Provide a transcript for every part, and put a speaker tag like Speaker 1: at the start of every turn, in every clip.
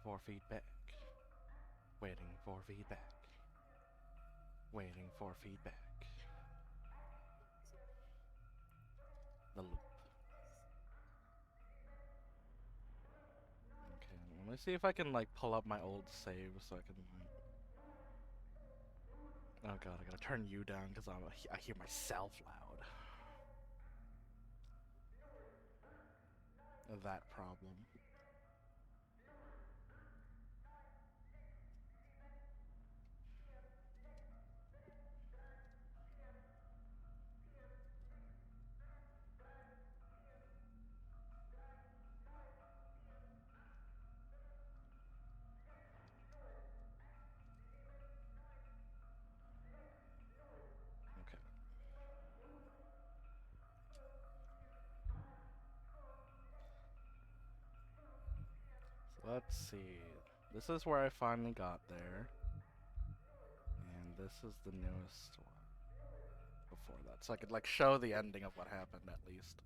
Speaker 1: for feedback. Waiting for feedback. Waiting for feedback. The loop. Okay, let me see if I can like pull up my old save so I can. Oh god, I gotta turn you down because I hear myself loud. That problem. Okay. So let's see. This is where I finally got there. And this is the newest one before that. So I could like show the ending of what happened at least.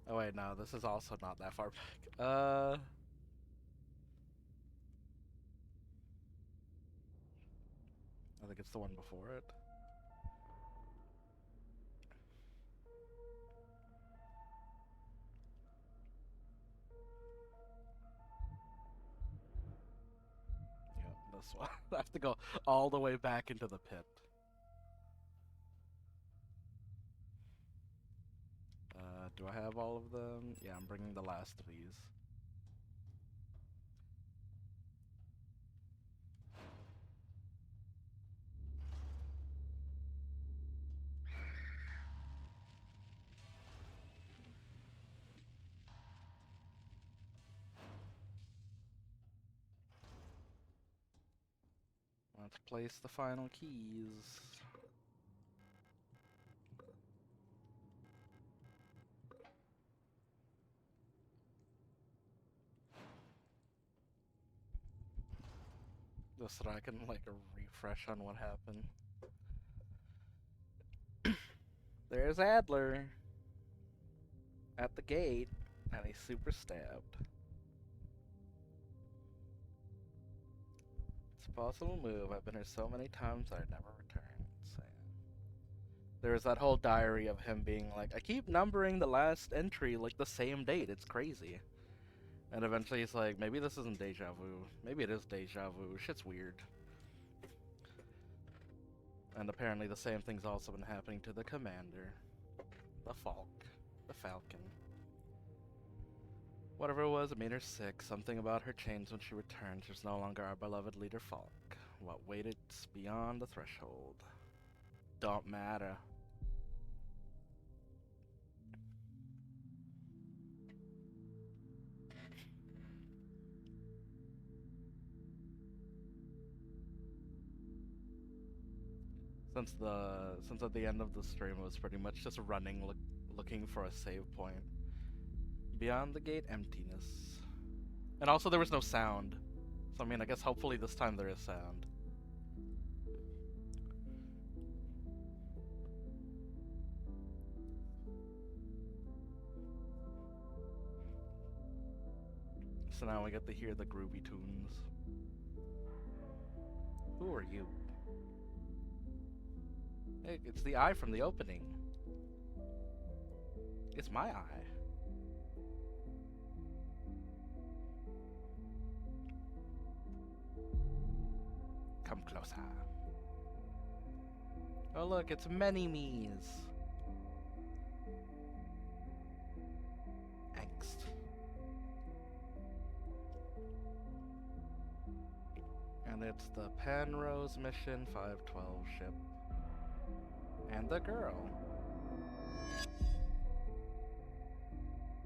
Speaker 1: Oh wait, no, this is also not that far back. I think it's the one before it. Yeah, this one. I have to go all the way back into the pit. Do I have all of them? Yeah, I'm bringing the last of these. Let's place the final keys. Just so that I can like refresh on what happened. There's Adler at the gate, and he's super stabbed. It's a possible move. I've been here so many times I never returned. Sad. There's that whole diary of him being like, I keep numbering the last entry like the same date. It's crazy. And eventually he's like, maybe this isn't deja vu. Maybe it is deja vu. Shit's weird. And apparently the same thing's also been happening to the commander. The Falcon. Whatever it was, it made her sick. Something about her changed when she returned. She was no longer our beloved leader Falk. What waited beyond the threshold. Don't matter. Since at the end of the stream it was pretty much just running looking for a save point. Beyond the gate, emptiness. And also there was no sound. So I mean, I guess hopefully this time there is sound. So now we get to hear the groovy tunes. Who are you? Hey, it's the eye from the opening. It's my eye. Come closer. Oh look, it's many me's. Angst. And it's the Penrose Mission 512 ship. And the girl.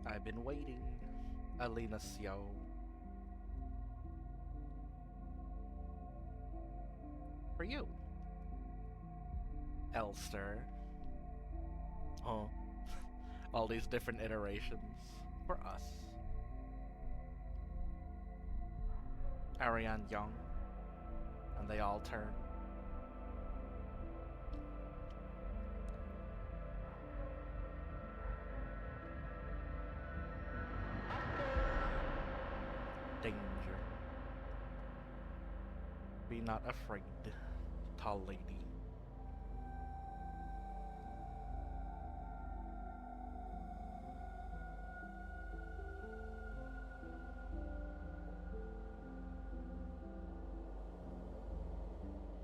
Speaker 1: I've been waiting. Alina Sio. For you. Elster. Oh. All these different iterations. For us. Ariane Young. And they all turn. danger. Be not afraid, tall lady.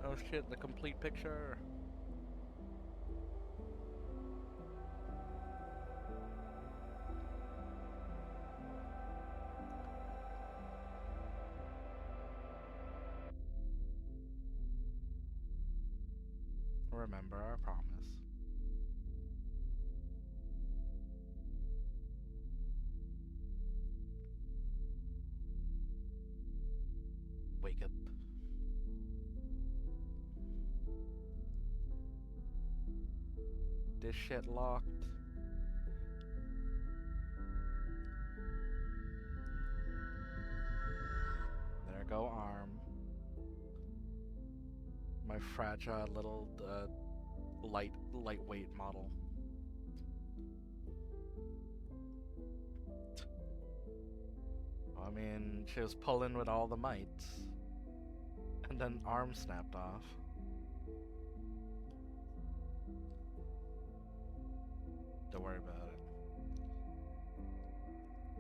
Speaker 1: Oh shit, the complete picture. Remember our promise. Wake up. This shit locked. There go arm. My fragile little lightweight model. I mean, she was pulling with all the might, and then arm snapped off. Don't worry about it.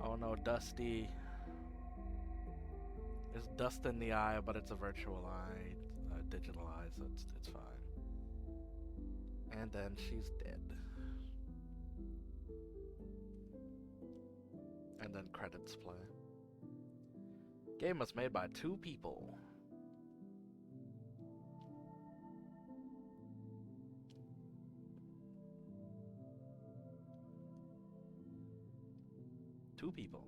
Speaker 1: Oh no, Dusty. It's dust in the eye, but it's a virtual eye, digital eye, so it's fine. And then she's dead. And then credits play. Game was made by 2 people. Two people.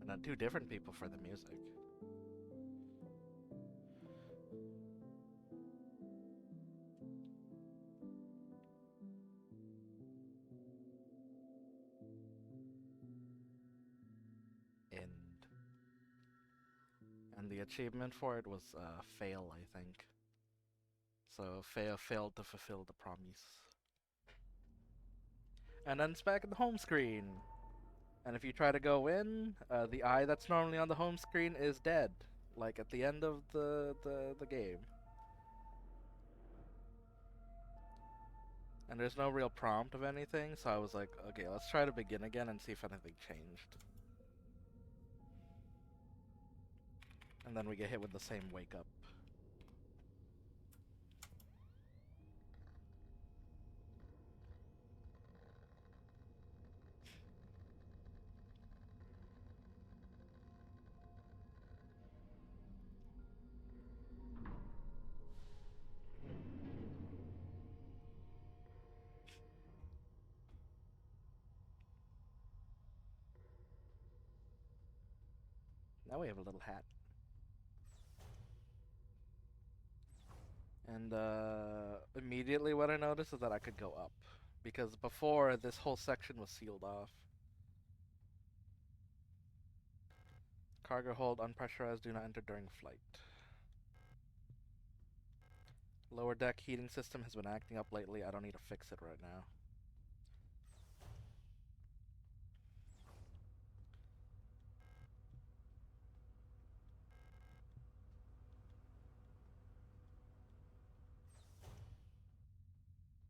Speaker 1: And then 2 different people for the music. End. And the achievement for it was fail, I think. So failed to fulfill the promise. And then it's back at the home screen. And if you try to go in, the eye that's normally on the home screen is dead. Like at the end of the game. And there's no real prompt of anything, so I was like, okay, let's try to begin again and see if anything changed. And then we get hit with the same wake up. Now we have a little hat. And immediately what I noticed is that I could go up. Because before, this whole section was sealed off. Cargo hold unpressurized, do not enter during flight. Lower deck heating system has been acting up lately. I don't need to fix it right now.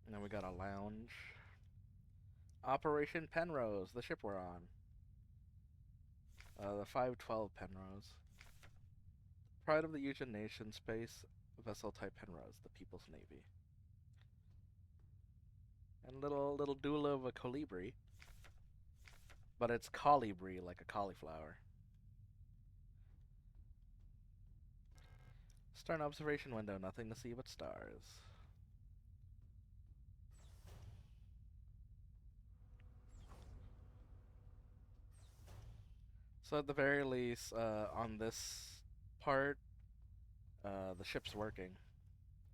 Speaker 1: And then we got a lounge. Operation Penrose, the ship we're on. The 512 Penrose. Pride of the Union Nation, space vessel type Penrose, the People's Navy. And little doula of a colibri. But it's colibri, like a cauliflower. Stern observation window, nothing to see but stars. So at the very least, on this part, the ship's working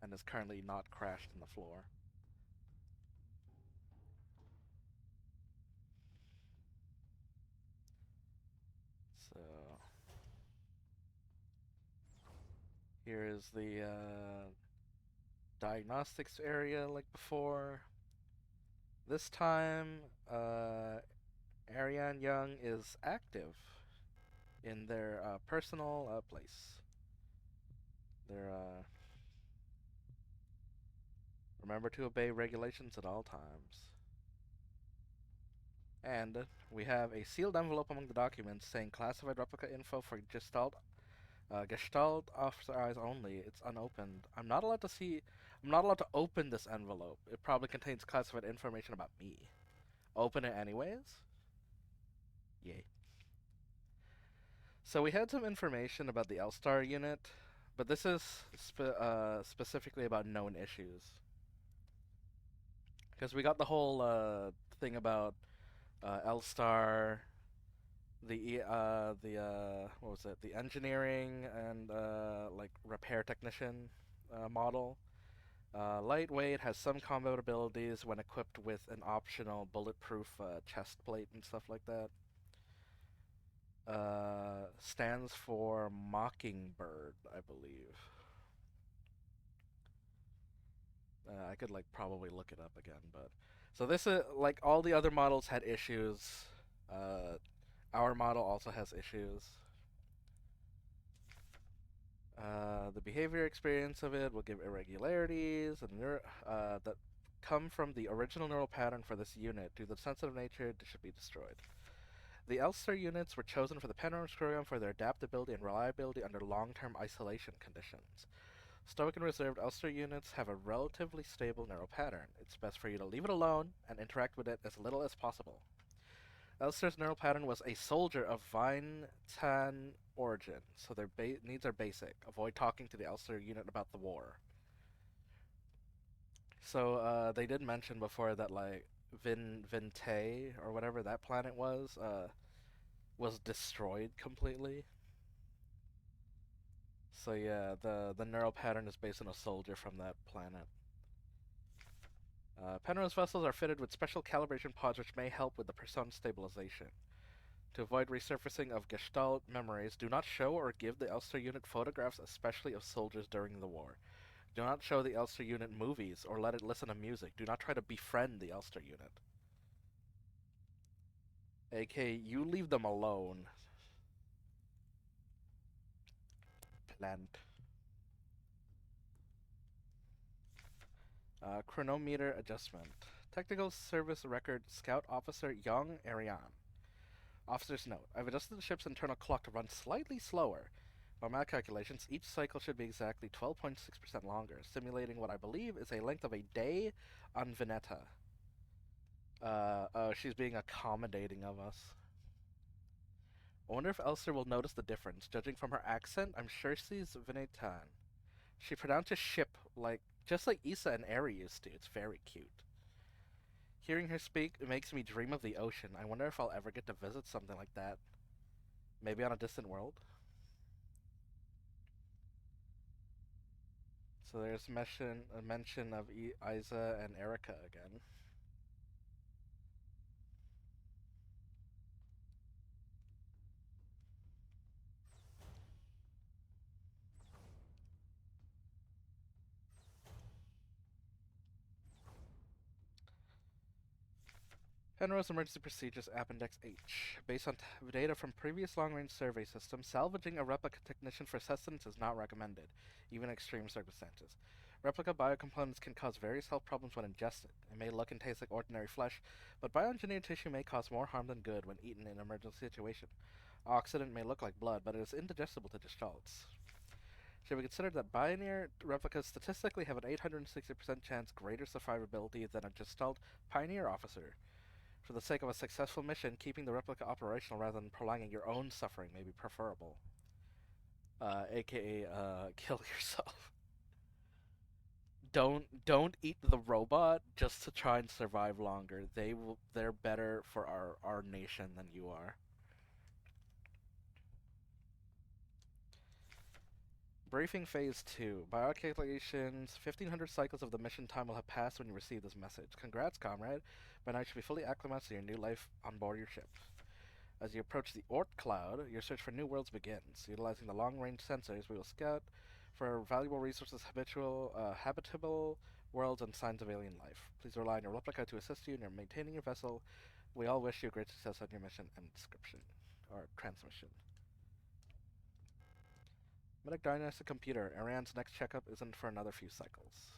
Speaker 1: and is currently not crashed in the floor. So Here is the diagnostics area like before. This time, Ariane Young is active in their personal place. They're remember to obey regulations at all times. And we have a sealed envelope among the documents saying classified replica info for Gestalt officer eyes only. It's unopened. I'm not allowed to see. I'm not allowed to open this envelope. It probably contains classified information about me. Open it anyways? Yay. So we had some information about the L-Star unit, but this is specifically about known issues. Because we got the whole thing about L-Star, what was it? The engineering and like repair technician model. Lightweight, has some combat abilities when equipped with an optional bulletproof chest plate and stuff like that. Stands for Mockingbird, I believe. I could like probably look it up again, but so this is like all the other models had issues. Our model also has issues. The behavior experience of it will give irregularities and that come from the original neural pattern for this unit. Due to the sensitive nature, it should be destroyed. The Elster units were chosen for the Penrose program for their adaptability and reliability under long-term isolation conditions. Stoic and reserved Elster units have a relatively stable neural pattern. It's best for you to leave it alone and interact with it as little as possible. Elster's neural pattern was a soldier of Vine-Tan origin, so their needs are basic. Avoid talking to the Elster unit about the war. So they did mention before that like Vinte or whatever that planet was destroyed completely. So yeah, the neural pattern is based on a soldier from that planet. Penrose vessels are fitted with special calibration pods which may help with the persona stabilization. To avoid resurfacing of Gestalt memories, do not show or give the Elster unit photographs, especially of soldiers during the war. Do not show the Elster unit movies or let it listen to music. Do not try to befriend the Elster unit. AK, you leave them alone. Plant. Chronometer adjustment. Technical Service Record Scout Officer Young Ariane. Officer's note. I've adjusted the ship's internal clock to run slightly slower. By my calculations, each cycle should be exactly 12.6% longer, simulating what I believe is a length of a day on Veneta. She's being accommodating of us. I wonder if Elster will notice the difference. Judging from her accent, I'm sure she's Venetan. She pronounces ship like just like Issa and Eri used to. It's very cute. Hearing her speak, it makes me dream of the ocean. I wonder if I'll ever get to visit something like that. Maybe on a distant world? So there's a mention of Isa and Erica again. Penrose Emergency Procedures Appendix H. Based on data from previous long-range survey systems, salvaging a replica technician for sustenance is not recommended, even in extreme circumstances. Replica biocomponents can cause various health problems when ingested. It may look and taste like ordinary flesh, but bioengineered tissue may cause more harm than good when eaten in an emergency situation. Oxidant may look like blood, but it is indigestible to gestalts. Should we consider that Pioneer replicas statistically have an 860% chance greater survivability than a Gestalt Pioneer officer? For the sake of a successful mission, keeping the replica operational rather than prolonging your own suffering may be preferable. AKA, kill yourself. Don't eat the robot just to try and survive longer. They're better for our nation than you are. Briefing Phase 2. By our calculations, 1,500 cycles of the mission time will have passed when you receive this message. Congrats, comrade. By now you should be fully acclimated to your new life on board your ship. As you approach the Oort Cloud, your search for new worlds begins. Utilizing the long-range sensors, we will scout For valuable resources, habitable worlds, and signs of alien life. Please rely on your replica to assist you in your maintaining your vessel. We all wish you great success on your mission and description. Or transmission. Medic diagnostic computer. Ariane's next checkup isn't for another few cycles.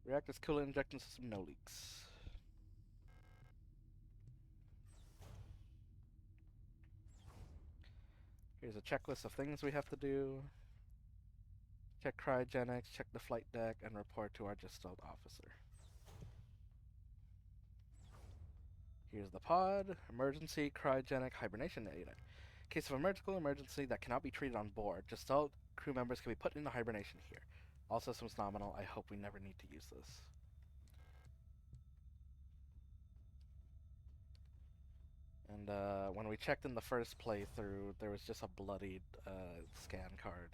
Speaker 1: Reactor's coolant injection system, no leaks. Here's a checklist of things we have to do. Check cryogenics, check the flight deck, and report to our Gestalt officer. Here's the pod. Emergency cryogenic hibernation unit. In case of emergency that cannot be treated on board, Gestalt crew members can be put into hibernation here. All systems nominal. I hope we never need to use this. And when we checked in the first playthrough, there was just a bloodied scan card.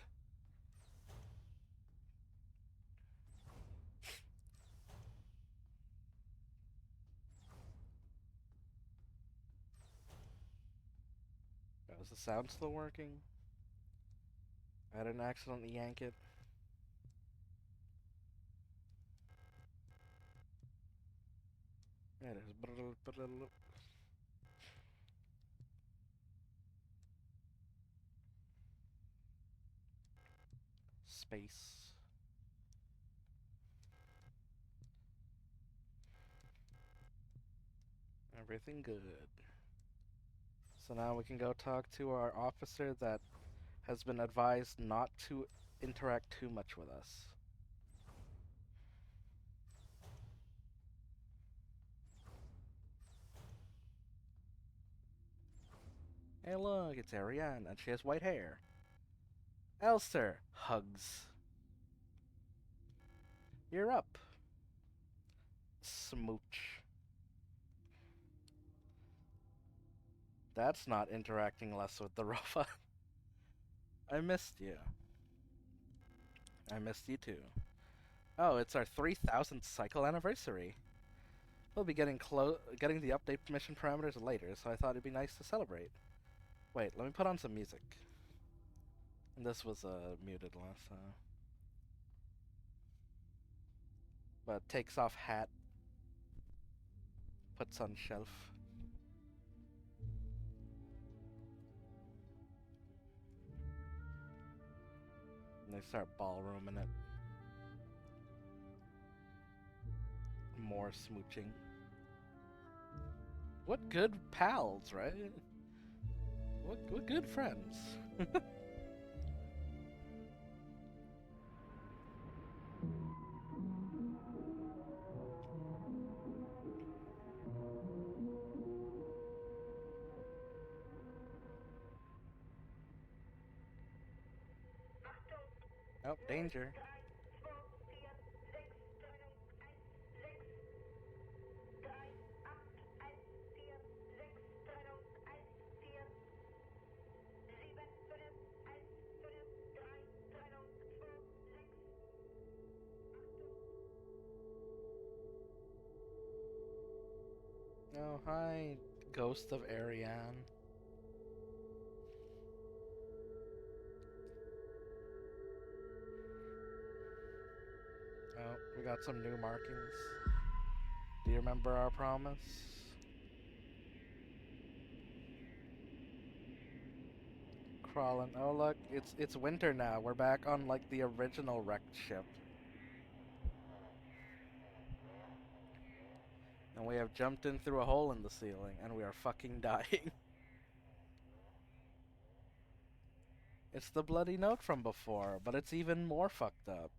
Speaker 1: Is the sound still working? I didn't accidentally yank it. There it is. Space. Everything good. So now we can go talk to our officer that has been advised not to interact too much with us. Hey look, it's Ariane, and she has white hair. Elster! Hugs. You're up. Smooch. That's not interacting less with the robot. I missed you. I missed you too. Oh, it's our 3000th cycle anniversary. We'll be getting the update mission parameters later, so I thought it'd be nice to celebrate. Wait, let me put on some music. And this was muted last time. But takes off hat, puts on shelf. And they start ballrooming it. More smooching. What good pals, right? What good friends. Oh, danger. Oh, hi, Ghost of Ariane. Oh, we got some new markings. Do you remember our promise? Crawling. Oh look, it's winter now. We're back on like the original wrecked ship. And we have jumped in through a hole in the ceiling, and we are fucking dying. It's the bloody note from before, but it's even more fucked up.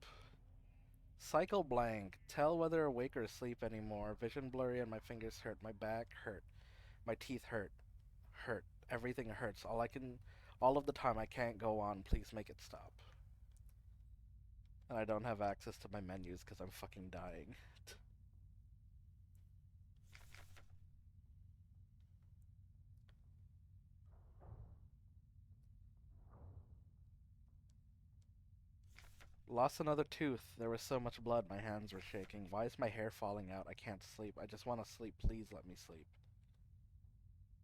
Speaker 1: Cycle blank. Tell whether awake or asleep anymore. Vision blurry and my fingers hurt. My back hurt. My teeth hurt. Hurt. Everything hurts. All of the time I can't go on. Please make it stop. And I don't have access to my menus because I'm fucking dying. Lost another tooth. There was so much blood, my hands were shaking. Why is my hair falling out? I can't sleep. I just want to sleep. Please let me sleep.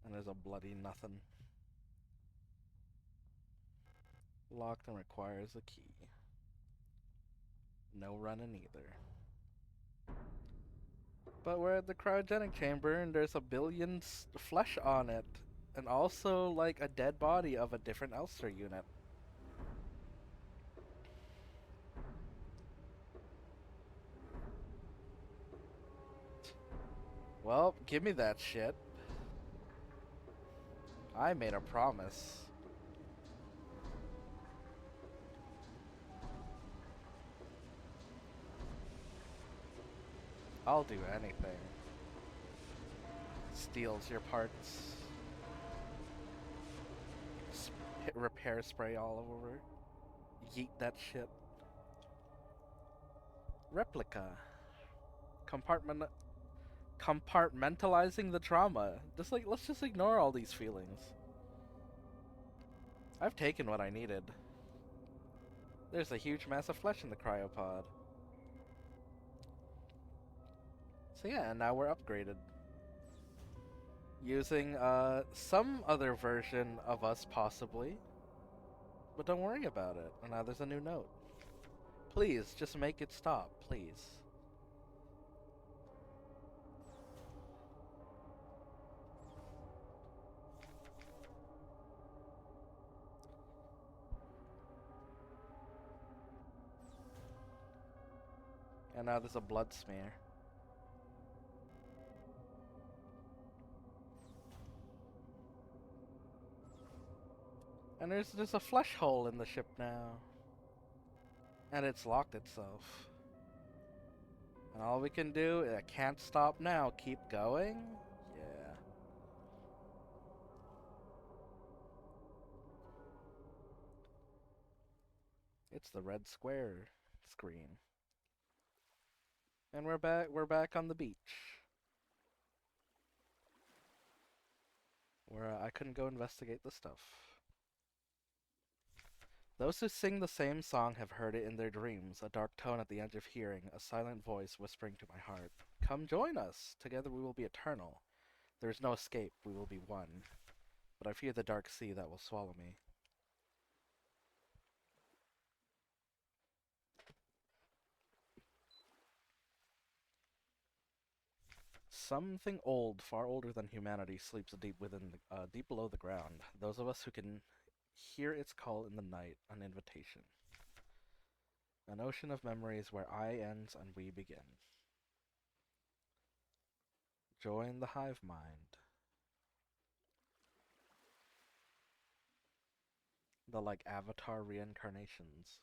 Speaker 1: And there's a bloody nothing. Locked and requires a key. No running either. But we're at the cryogenic chamber and there's a billion flesh on it. And also, like, a dead body of a different Elster unit. Well, give me that shit. I made a promise. I'll do anything. Steals your parts. Repair spray all over. Yeet that shit. Replica. Compartmentalizing the trauma. Let's just ignore all these feelings. I've taken what I needed. There's a huge mass of flesh in the cryopod. So yeah, and now we're upgraded. Using some other version of us, possibly. But don't worry about it. And now there's a new note. Please, just make it stop, please. And now there's a blood smear. And there's a flesh hole in the ship now. And it's locked itself. And all we can do, I can't stop now, keep going? Yeah. It's the red square screen. And we're back on the beach. Where I couldn't go investigate the stuff. Those who sing the same song have heard it in their dreams, a dark tone at the edge of hearing, a silent voice whispering to my heart. Come join us! Together we will be eternal. There is no escape, we will be one. But I fear the dark sea that will swallow me. Something old, far older than humanity, sleeps deep deep below the ground. Those of us who can hear its call in the night, an invitation. An ocean of memories where I ends and we begin. Join the hive mind. The like avatar reincarnations.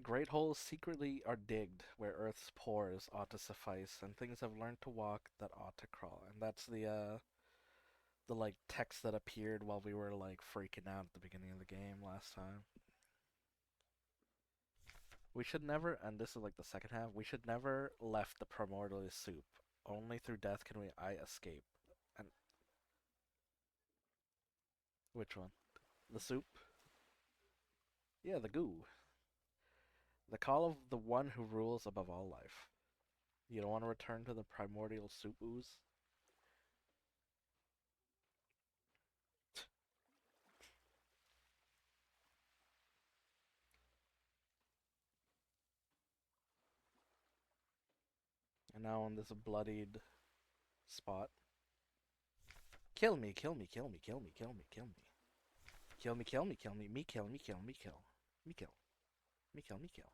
Speaker 1: Great holes secretly are digged where Earth's pores ought to suffice, and things have learned to walk that ought to crawl. And that's the like text that appeared while we were like freaking out at the beginning of the game last time. We should never, and this is like the second half, we should never left the primordial soup. Only through death can I escape. And which one? The soup? Yeah, the goo. The call of the one who rules above all life. You don't want to return to the primordial soup ooze? And now on this bloodied spot. Kill me, kill me, kill me, kill me, kill me, kill me. Kill me, kill me, kill me, me kill, me kill, me kill. Me kill. Me kill, me kill.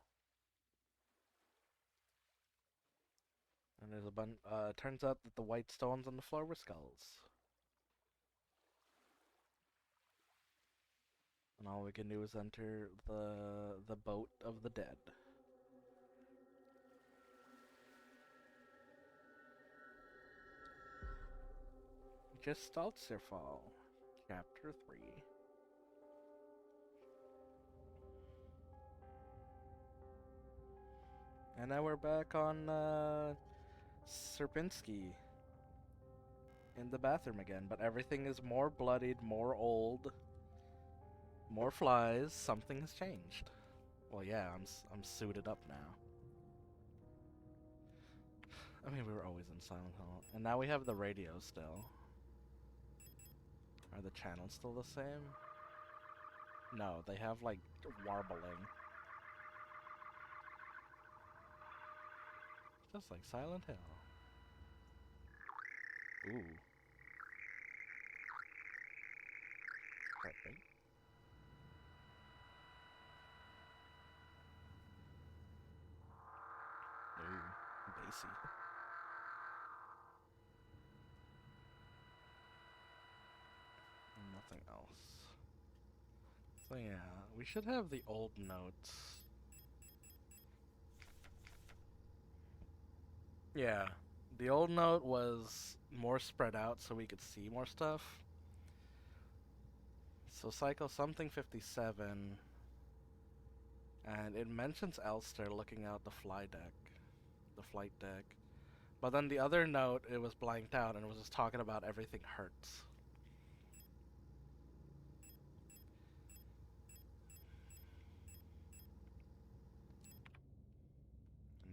Speaker 1: And there's a bunch, turns out that the white stones on the floor were skulls. And all we can do is enter the boat of the dead. Gestaltserfall, Chapter 3. And now we're back on, Serpinski. In the bathroom again, but everything is more bloodied, more old, more flies. Something has changed. Well, yeah, I'm suited up now. I mean, we were always in Silent Hill, and now we have the radio still. Are the channels still the same? No, they have like warbling. Just like Silent Hill. Ooh. Perfect. Ooh, bassy. Nothing else. So yeah, we should have the old notes. Yeah, the old note was more spread out so we could see more stuff. So cycle something 57, and it mentions Elster looking out the flight deck. But then the other note, it was blanked out and it was just talking about everything hurts.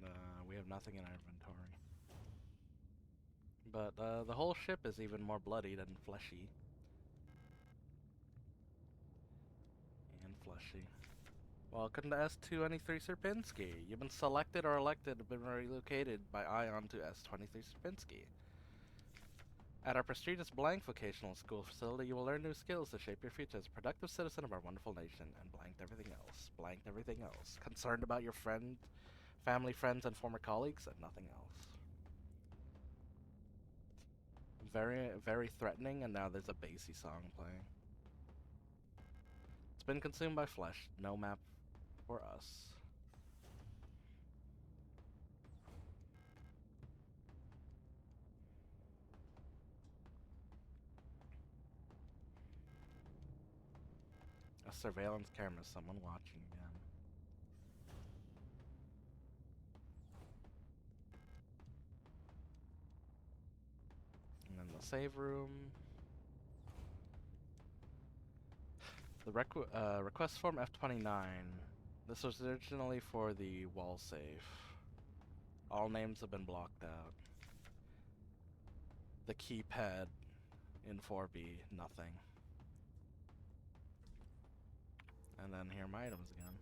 Speaker 1: And we have nothing in our inventory. But the whole ship is even more bloodied and fleshy. Welcome to S223 Sierpinski. You've been selected or elected and been relocated by ION to S23 Sierpinski. At our prestigious blank vocational school facility, you will learn new skills to shape your future as a productive citizen of our wonderful nation, and blanked everything else. Blanked everything else. Concerned about your family, friends, and former colleagues, and nothing else. Very, very threatening, and now there's a bassy song playing. It's been consumed by flesh. No map for us. A surveillance camera, someone watching again. And then the save room. The request form F29. This was originally for the wall safe. All names have been blocked out. The keypad in 4B, nothing. And then here are my items again.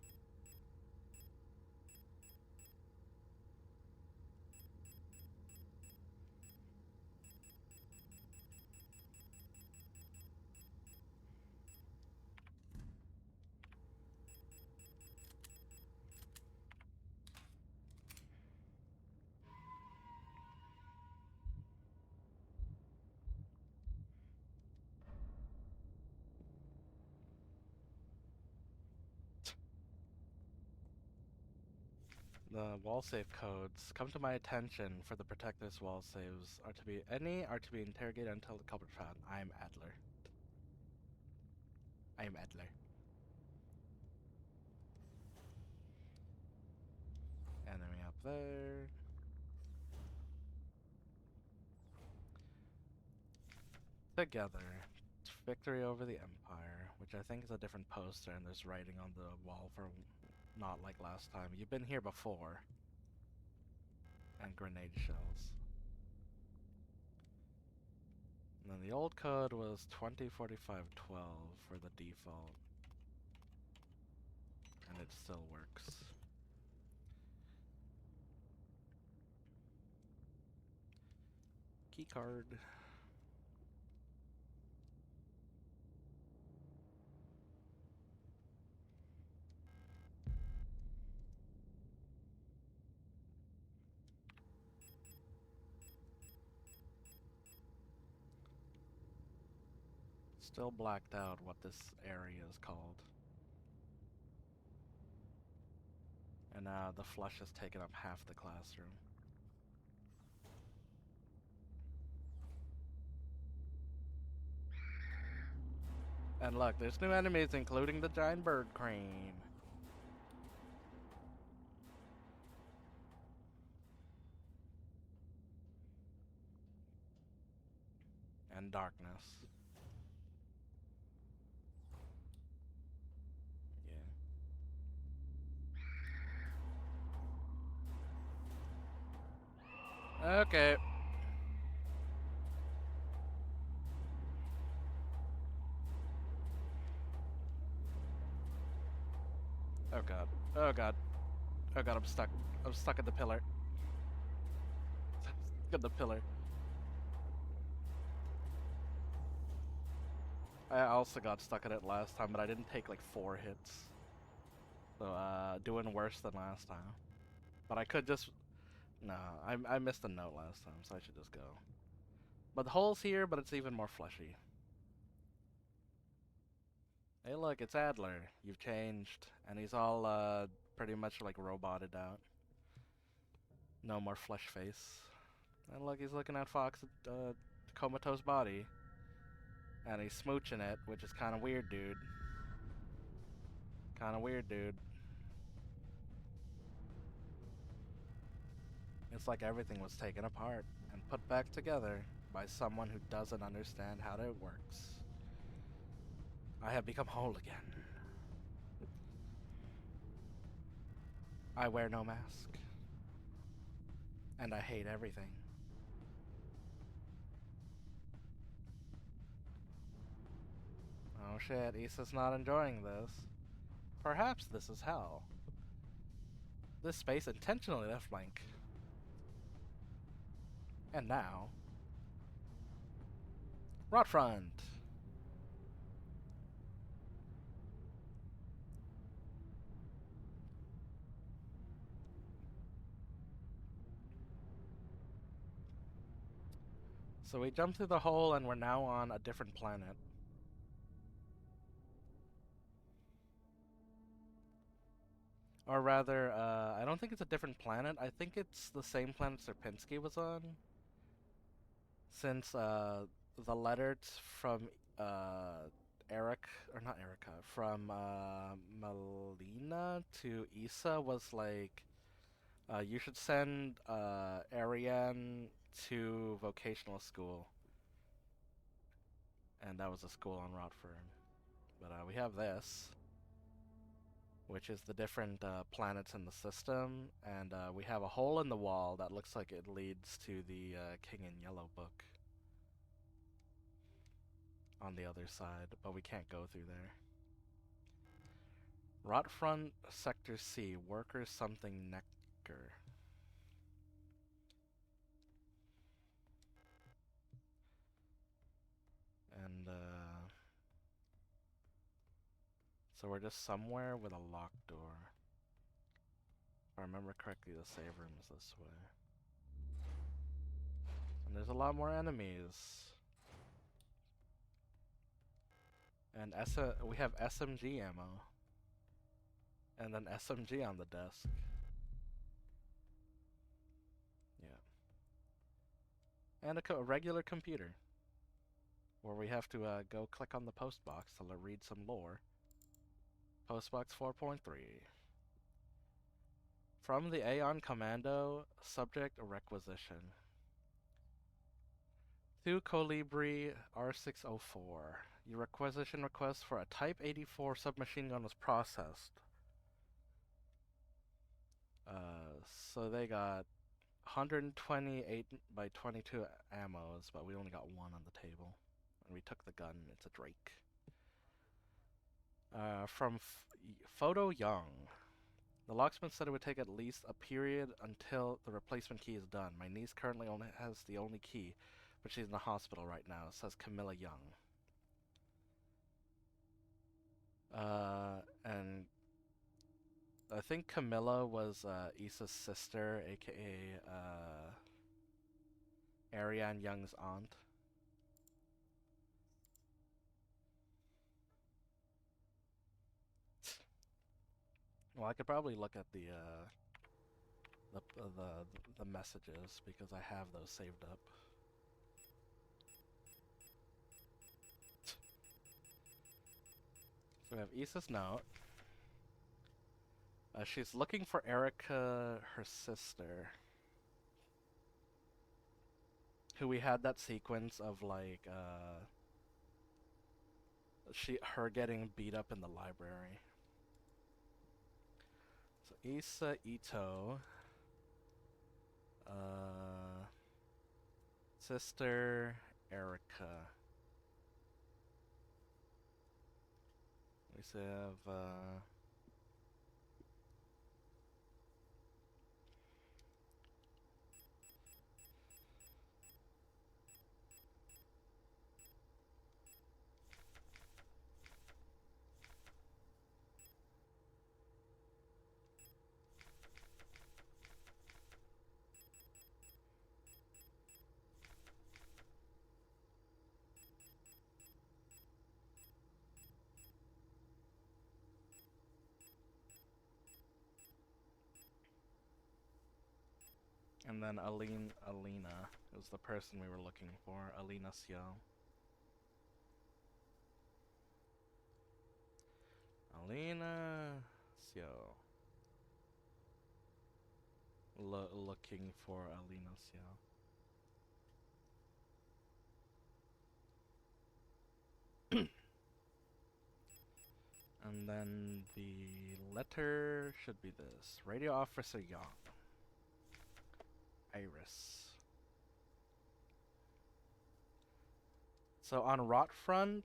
Speaker 1: The wall save codes come to my attention for the protectors wall saves are to be interrogated until the culprit found. I am Adler. Enemy up there. Together. Victory over the Empire, which I think is a different poster, and there's writing on the wall for not like last time. You've been here before. And grenade shells. And then the old code was 204512 for the default. And it still works. Keycard. Still blacked out what this area is called. And the flush has taken up half the classroom. And look, there's new enemies, including the giant bird crane. And darkness. Yeah. Okay. Oh god. Oh god, I'm stuck. I'm stuck at the pillar. At the pillar. I also got stuck at it last time, but I didn't take like 4 hits. So, doing worse than last time. But I could just... No, I missed a note last time, so I should just go. But the hole's here, but it's even more fleshy. Hey look, it's Adler. You've changed. And he's all, pretty much like roboted out. No more flesh face. And look, he's looking at Fox's, comatose body. And he's smooching it, which is kind of weird, dude. Kind of weird, dude. It's like everything was taken apart and put back together by someone who doesn't understand how it works. I have become whole again. I wear no mask. And I hate everything. Oh shit, Issa's not enjoying this. Perhaps this is hell. This space intentionally left blank. And now... Rot front! So we jumped through the hole and we're now on a different planet. Or rather, I don't think it's a different planet. I think it's the same planet Serpinski was on. Since, the letter from, Eric, or not Erica, from, Melina to Issa was like, you should send, Ariane to vocational school. And that was a school on Rotfern. But, we have this, which is the different planets in the system, and we have a hole in the wall that looks like it leads to the King in Yellow book on the other side, but we can't go through there. Rotfront Sector C, Workers something Necker. And so we're just somewhere with a locked door. If I remember correctly, the save room is this way. And there's a lot more enemies. And we have SMG ammo. And then SMG on the desk. Yeah. And a regular computer. Where we have to go click on the post box to read some lore. Postbox 4.3. From the Aeon Commando, subject requisition. To Colibri R604. Your requisition request for a Type 84 submachine gun was processed. So they got 128 by 22 ammos, but we only got 1 on the table. And we took the gun, it's a Drake. From Photo Young. The locksmith said it would take at least a period until the replacement key is done. My niece currently only has the only key, but she's in the hospital right now, says Camilla Young. And I think Camilla was Issa's sister, aka Ariane Young's aunt. Well, I could probably look at the messages because I have those saved up. So we have Issa's note. She's looking for Erica, her sister, who we had that sequence of like her getting beat up in the library. So Issa Ito, sister Erica. We have And then Alina is the person we were looking for. Alina Sio. Alina Sio. Looking for Alina Sio. And then the letter should be this. Radio Officer Young. Iris. So on Rotfront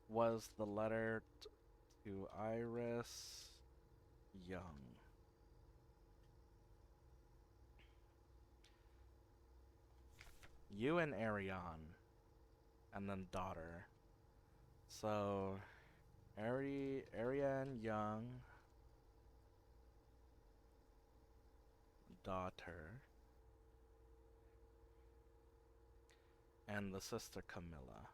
Speaker 1: was the letter to Iris Young. You and Ariane. And then daughter. So Ariane Young, daughter, and the sister Camilla.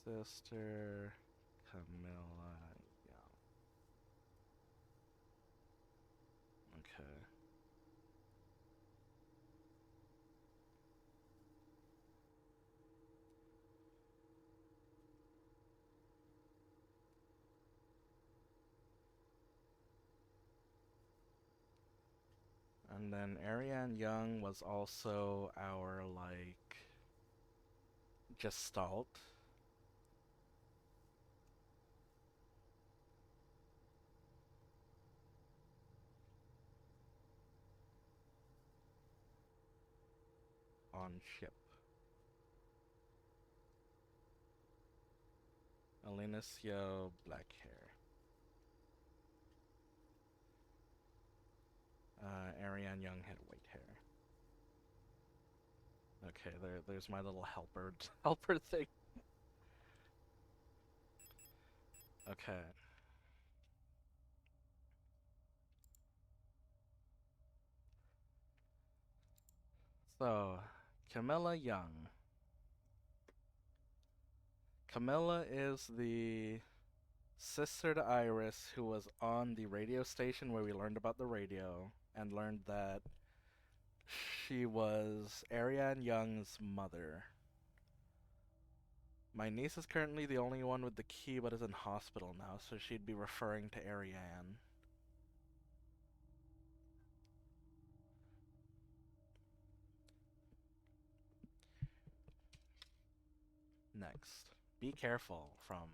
Speaker 1: Sister Camilla Young. Okay. And then Ariane Young was also our, like, gestalt. On ship. Alina Sio, black hair. Ariane Young had white hair. Okay, there's my little helper thing. Okay. So, Camilla Young. Camilla is the sister to Iris who was on the radio station where we learned about the radio and learned that she was Ariane Young's mother. My niece is currently the only one with the key but is in hospital now, so she'd be referring to Ariane. Next. Be careful from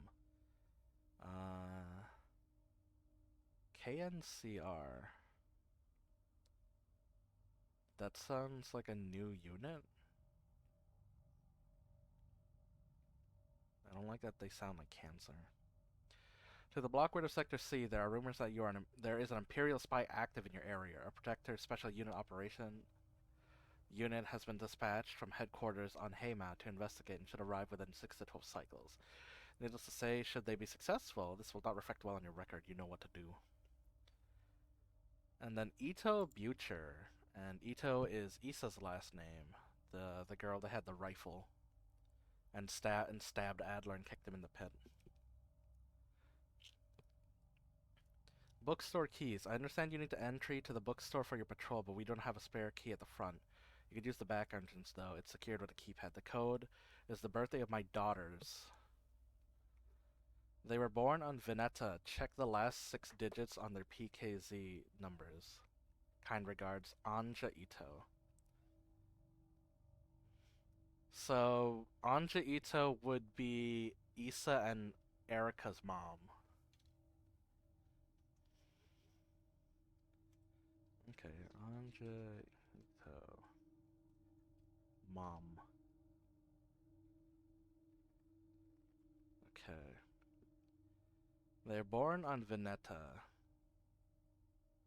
Speaker 1: KNCR. That sounds like a new unit. I don't like that they sound like cancer. To the Blockwood of Sector C, there are rumors that there is an Imperial spy active in your area. A Protector Special Unit Operation unit has been dispatched from headquarters on Haymat to investigate and should arrive within 6 to 12 cycles. Needless to say, should they be successful, this will not reflect well on your record. You know what to do. And then Ito Butcher. And Ito is Issa's last name. The girl that had the rifle. And stabbed Adler and kicked him in the pit. Bookstore keys. I understand you need to entry to the bookstore for your patrol, but we don't have a spare key at the front. You could use the back entrance, though. It's secured with a keypad. The code is the birthday of my daughters. They were born on Veneta. Check the last 6 digits on their PKZ numbers. Kind regards, Anja Ito. So, Anja Ito would be Issa and Erica's mom. Okay, Anja Ito. Mom. Okay. They're born on Veneta.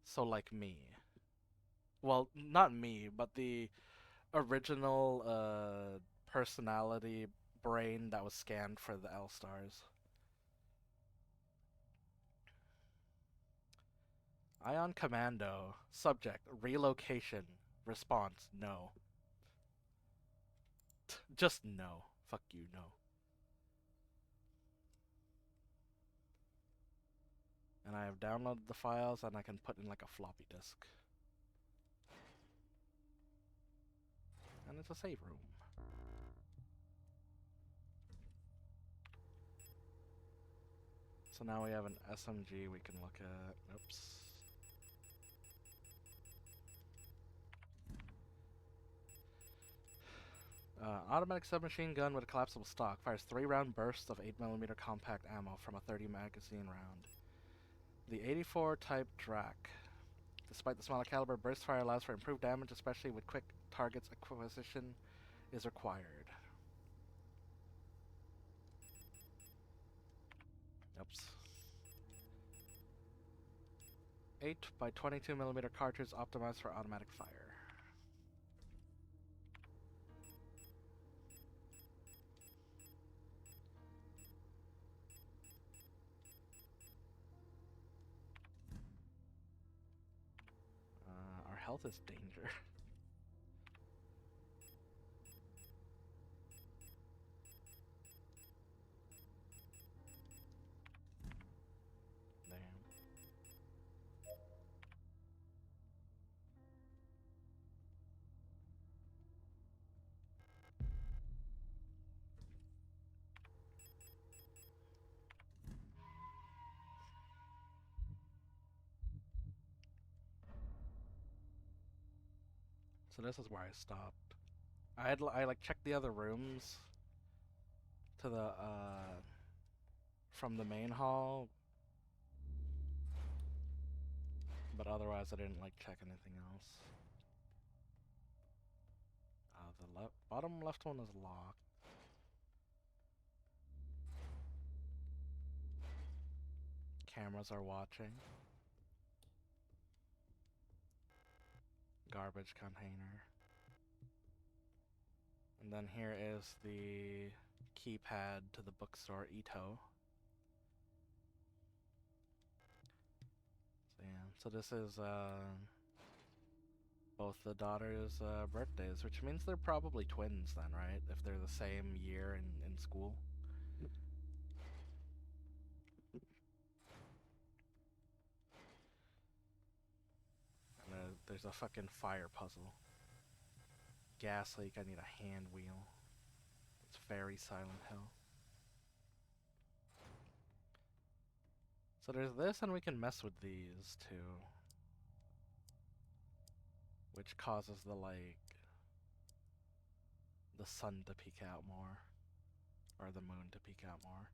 Speaker 1: So, like me. Well, not me, but the original personality brain that was scanned for the L-Stars. Ion Commando. Subject. Relocation. Response. No. Just no. Fuck you, no. And I have downloaded the files and I can put in like a floppy disk. And it's a save room. So now we have an SMG we can look at. Oops. Automatic submachine gun with a collapsible stock. Fires 3-round bursts of 8mm compact ammo from a 30 magazine round. The 84 type Drac. Despite the smaller caliber, burst fire allows for improved damage, especially with quick targets acquisition is required. Oops. 8 by 22mm cartridge optimized for automatic fire. Our health is danger. Damn. So this is where I stopped. I like checked the other rooms to the from the main hall, but otherwise I didn't like check anything else. The bottom left one is locked. Cameras are watching. Garbage container. And then here is the keypad to the bookstore Ito. So yeah, so this is both the daughters' birthdays, which means they're probably twins then, right? If they're the same year in school. And there's a fucking fire puzzle. Gas leak, I need a hand wheel. It's very Silent Hill. So there's this, and we can mess with these too. Which causes the, like, the sun to peek out more. Or the moon to peek out more.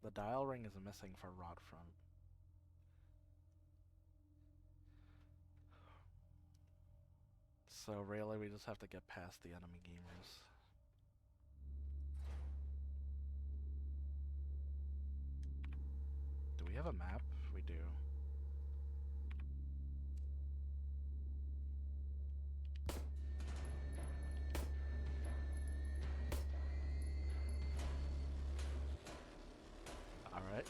Speaker 1: The dial ring is missing for rod front. So really we just have to get past the enemy gamers. Do we have a map? We do. Alright.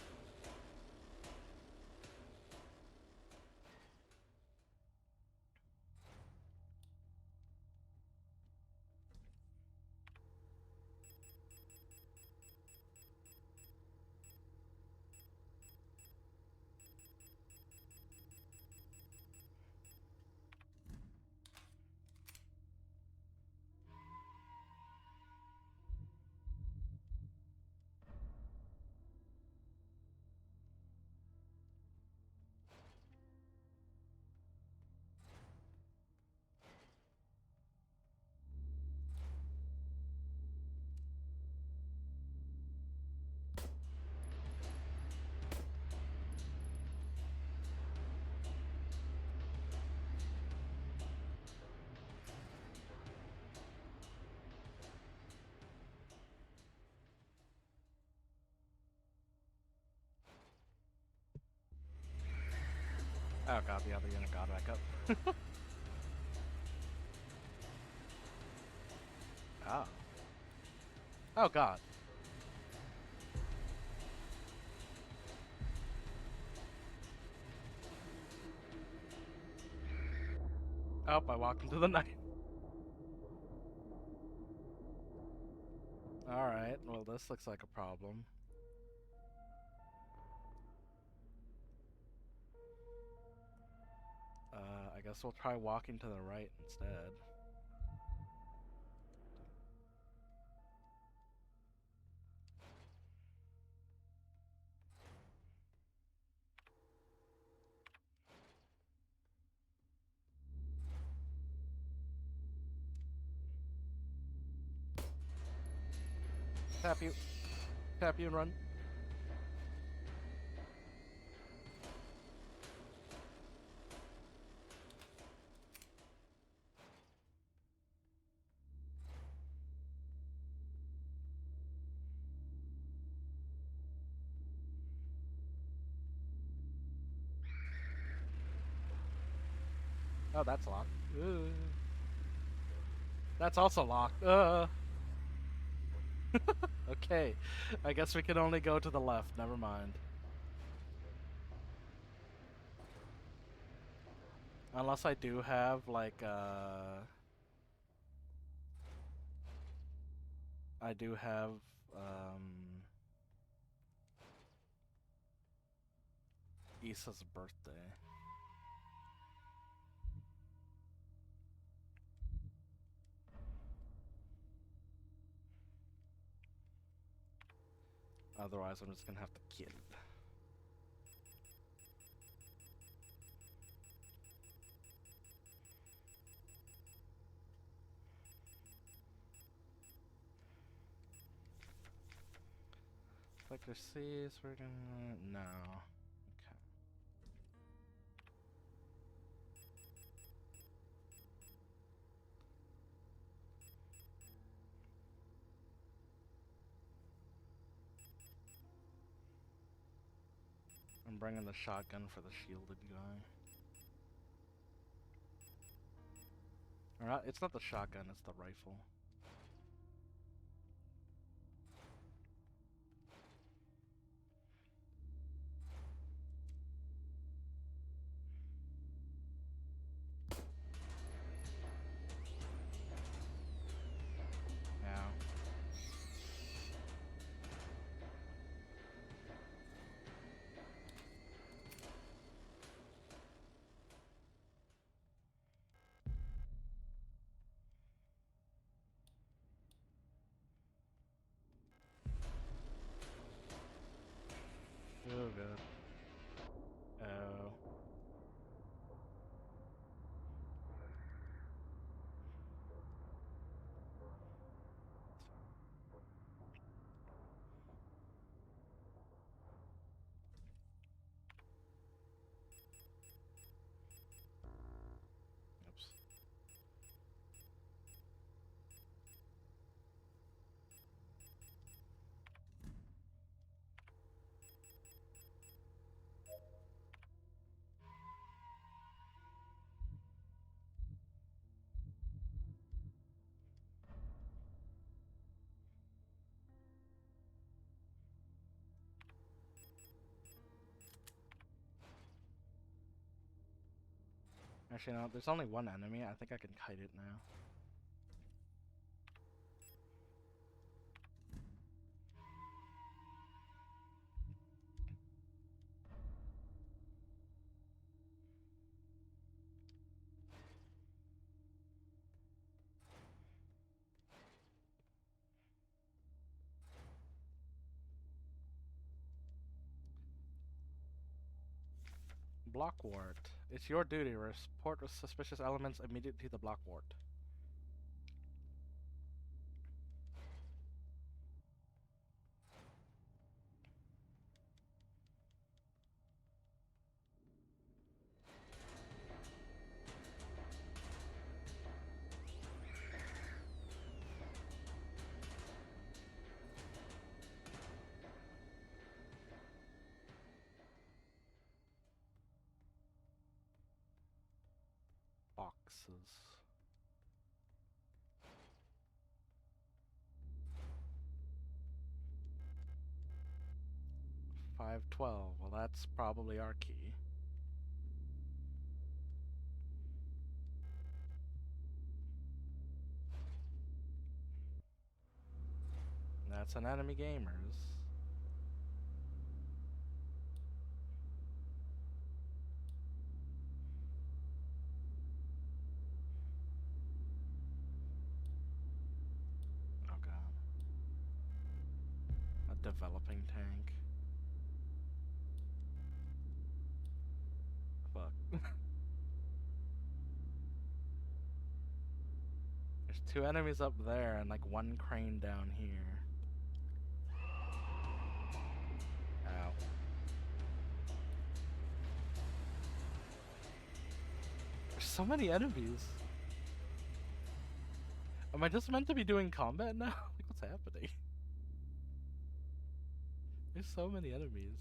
Speaker 1: Oh god, the other unit got back up. Oh. Oh god. Oh, I walked into the night. Alright, well, this looks like a problem. I guess we'll try walking to the right instead. Tap you. Tap you and run. Oh, that's locked. That's also locked. Okay. I guess we can only go to the left. Never mind. Unless I do have, like, I do have, Issa's birthday. Otherwise, I'm just gonna have to kill. Collector sees, we're gonna... No. Okay. I'm bringing the shotgun for the shielded guy. Alright, it's not the shotgun, it's the rifle. Now. Oh god. Oh. Oops. Actually, no, there's only one enemy. I think I can kite it now. Block wart. It's your duty. Report suspicious elements immediately to the block wart. Boxes. 512. Well, that's probably our key. That's an enemy gamers. Oh god. A developing tank. Fuck. There's 2 enemies up there and like 1 crane down here. Ow. There's so many enemies. Am I just meant to be doing combat now? Like, what's happening? There's so many enemies.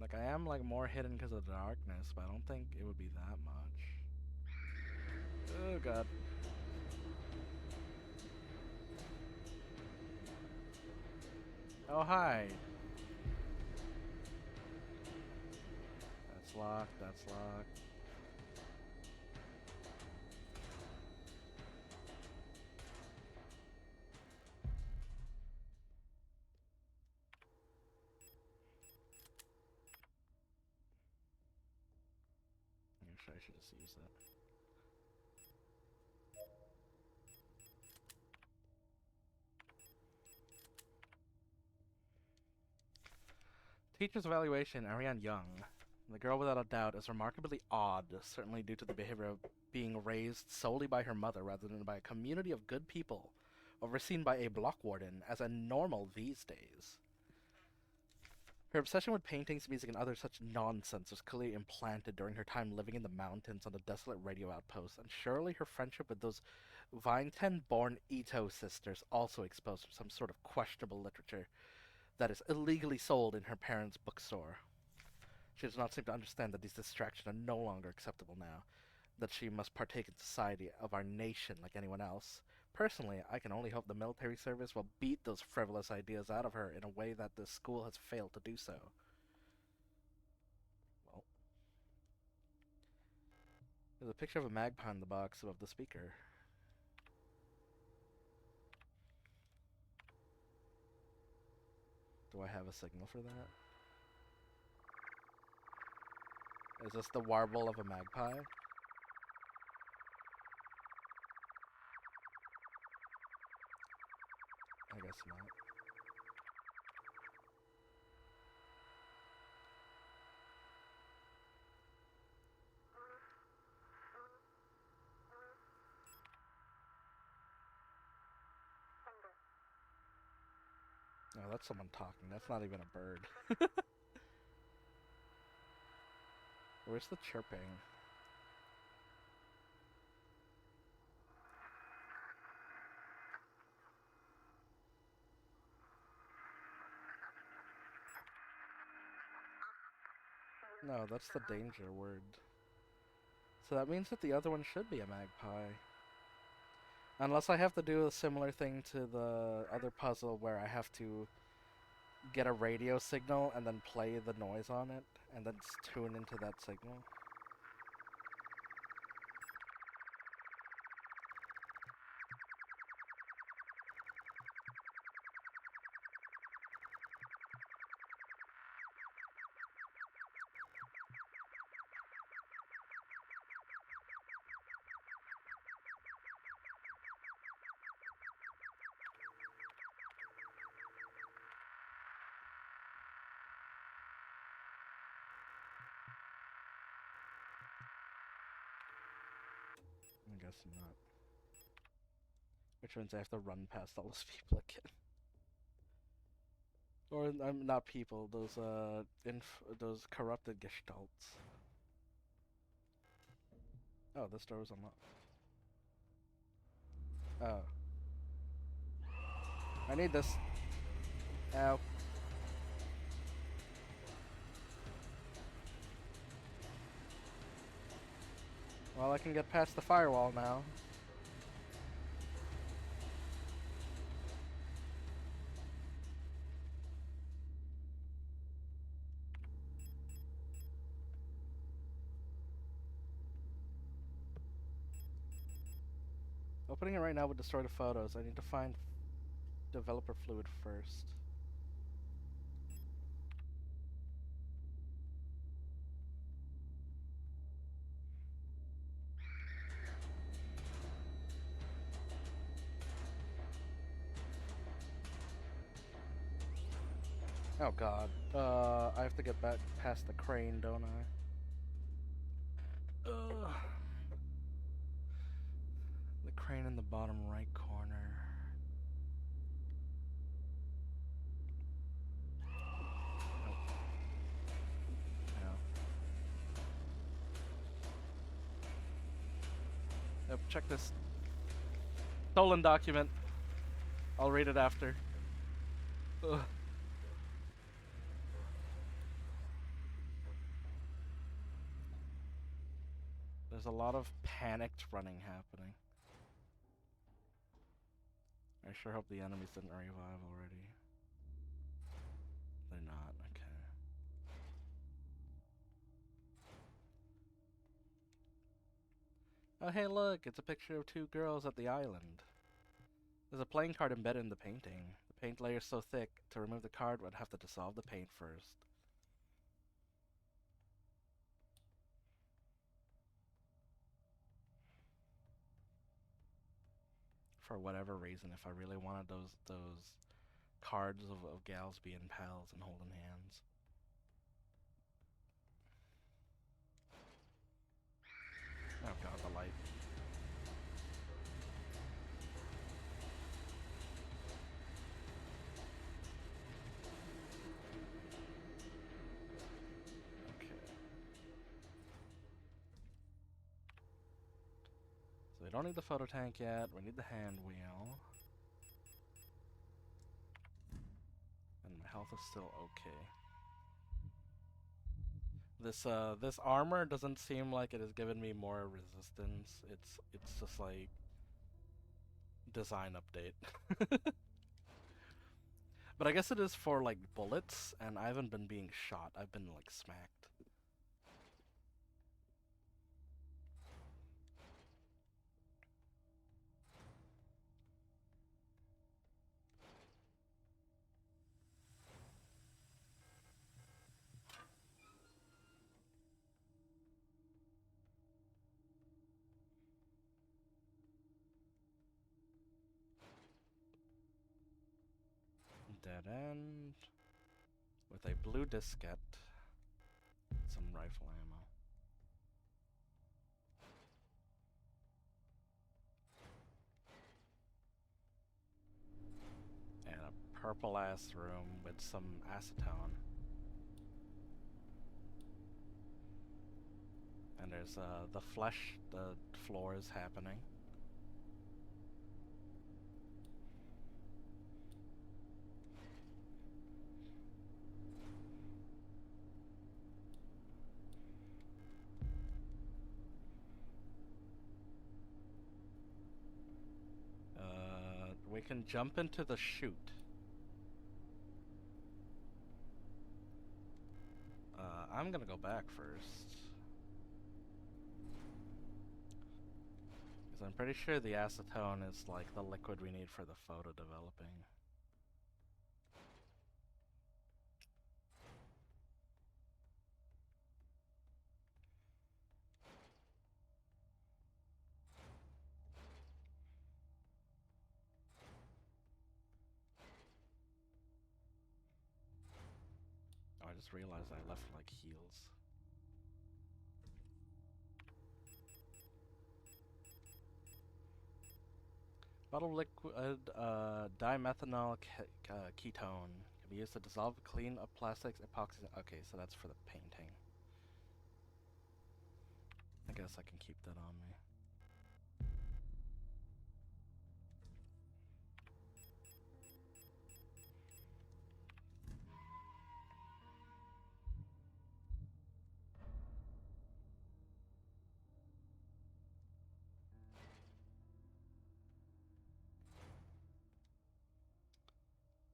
Speaker 1: Like, I am like more hidden because of the darkness, but I don't think it would be that much. Oh god. Oh hi. That's locked, that's locked. I should just use that. Teacher's evaluation, Ariane Young. The girl, without a doubt, is remarkably odd, certainly due to the behavior of being raised solely by her mother rather than by a community of good people, overseen by a block warden as a normal these days. Her obsession with paintings, music, and other such nonsense was clearly implanted during her time living in the mountains on the desolate radio outpost, and surely her friendship with those Vineten-born Ito sisters also exposed her some sort of questionable literature that is illegally sold in her parents' bookstore. She does not seem to understand that these distractions are no longer acceptable now, that she must partake in society of our nation like anyone else. Personally, I can only hope the military service will beat those frivolous ideas out of her in a way that the school has failed to do so. Well, there's a picture of a magpie in the box above the speaker. Do I have a signal for that? Is this the warble of a magpie? I guess not. No, that's someone talking. That's not even a bird. Where's the chirping? No, that's the danger word. So that means that the other one should be a magpie. Unless I have to do a similar thing to the other puzzle where I have to get a radio signal and then play the noise on it and then tune into that signal. I guess not. Which means I have to run past all those people again. Or not people, those corrupted gestalts. Oh, this door was unlocked. Oh. I need this. Ow. Well, I can get past the firewall now. Opening it right now would destroy the photos. I need to find developer fluid first. Oh god. I have to get back past the crane, don't I? The crane in the bottom right corner. Nope. No. Yep, check this. Stolen document. I'll read it after. Ugh. There's a lot of panicked running happening. I sure hope the enemies didn't revive already. They're not, okay. Oh hey look, it's a picture of two girls at the island. There's a playing card embedded in the painting. The paint layer is so thick, to remove the card would have to dissolve the paint first. For whatever reason, if I really wanted those cards of gals being pals and holding hands. Oh god, the light. Okay. So we don't need the photo tank yet, we need the hand wheel. And my health is still okay. This armor doesn't seem like it has given me more resistance. It's just like design update. But I guess it is for like bullets, and I haven't been being shot. I've been like smacked. Dead end. With a blue diskette. Some rifle ammo. And a purple ass room with some acetone. And there's the flesh, the floor is happening. We can jump into the chute. I'm gonna go back first. Because I'm pretty sure the acetone is like the liquid we need for the photo developing. Oh, I just realized I left like heals. Bottle liquid dimethanol ketone can be used to dissolve, clean up plastics, epoxy. Okay, so that's for the painting. I guess I can keep that on me.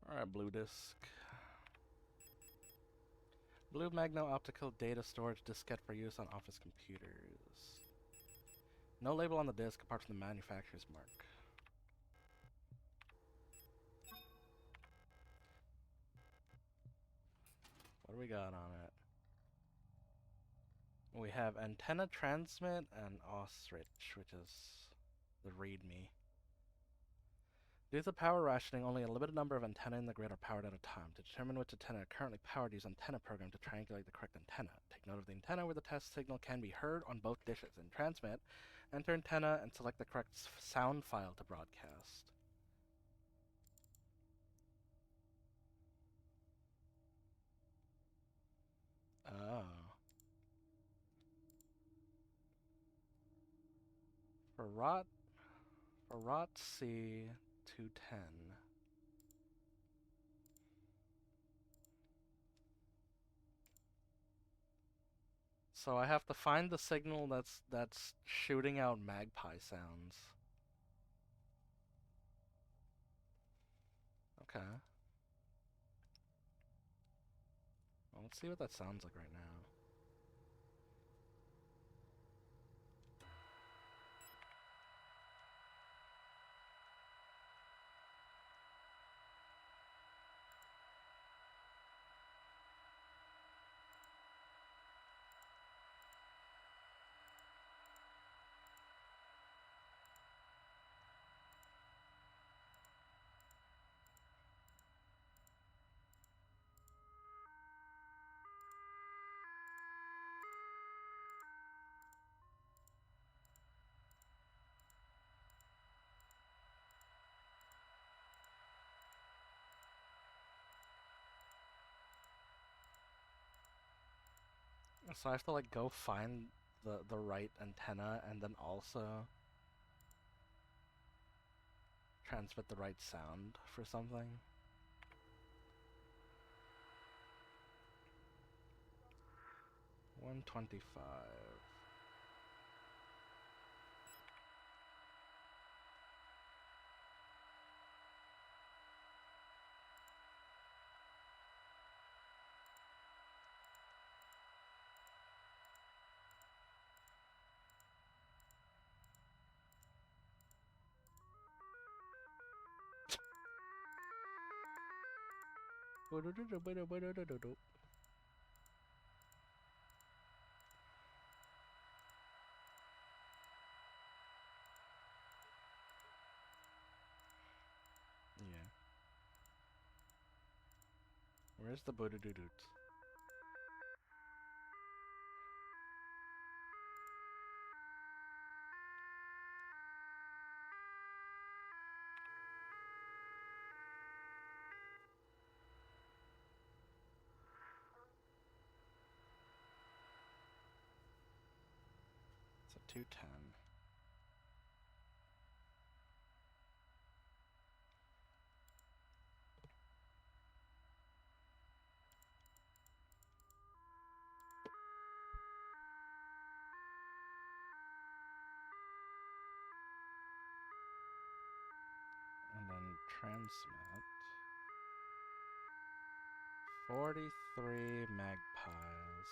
Speaker 1: Alright, blue disk. Blue Magno optical data storage diskette for use on office computers. No label on the disk apart from the manufacturer's mark. What do we got on it? We have antenna transmit and ostrich, which is the readme. Due to power rationing, only a limited number of antennae in the grid are powered at a time. To determine which antenna are currently powered, use antenna program to triangulate the correct antenna. Take note of the antenna where the test signal can be heard on both dishes. In transmit, enter antenna and select the correct sound file to broadcast. Oh. For ROTC 210. So I have to find the signal that's shooting out magpie sounds. Okay. Well, let's see what that sounds like right now. So I have to like go find the right antenna and then also transmit the right sound for something. $125. Yeah. Where's the boo-doo-doo-doot? It's a 210. And then transmit 43 magpies.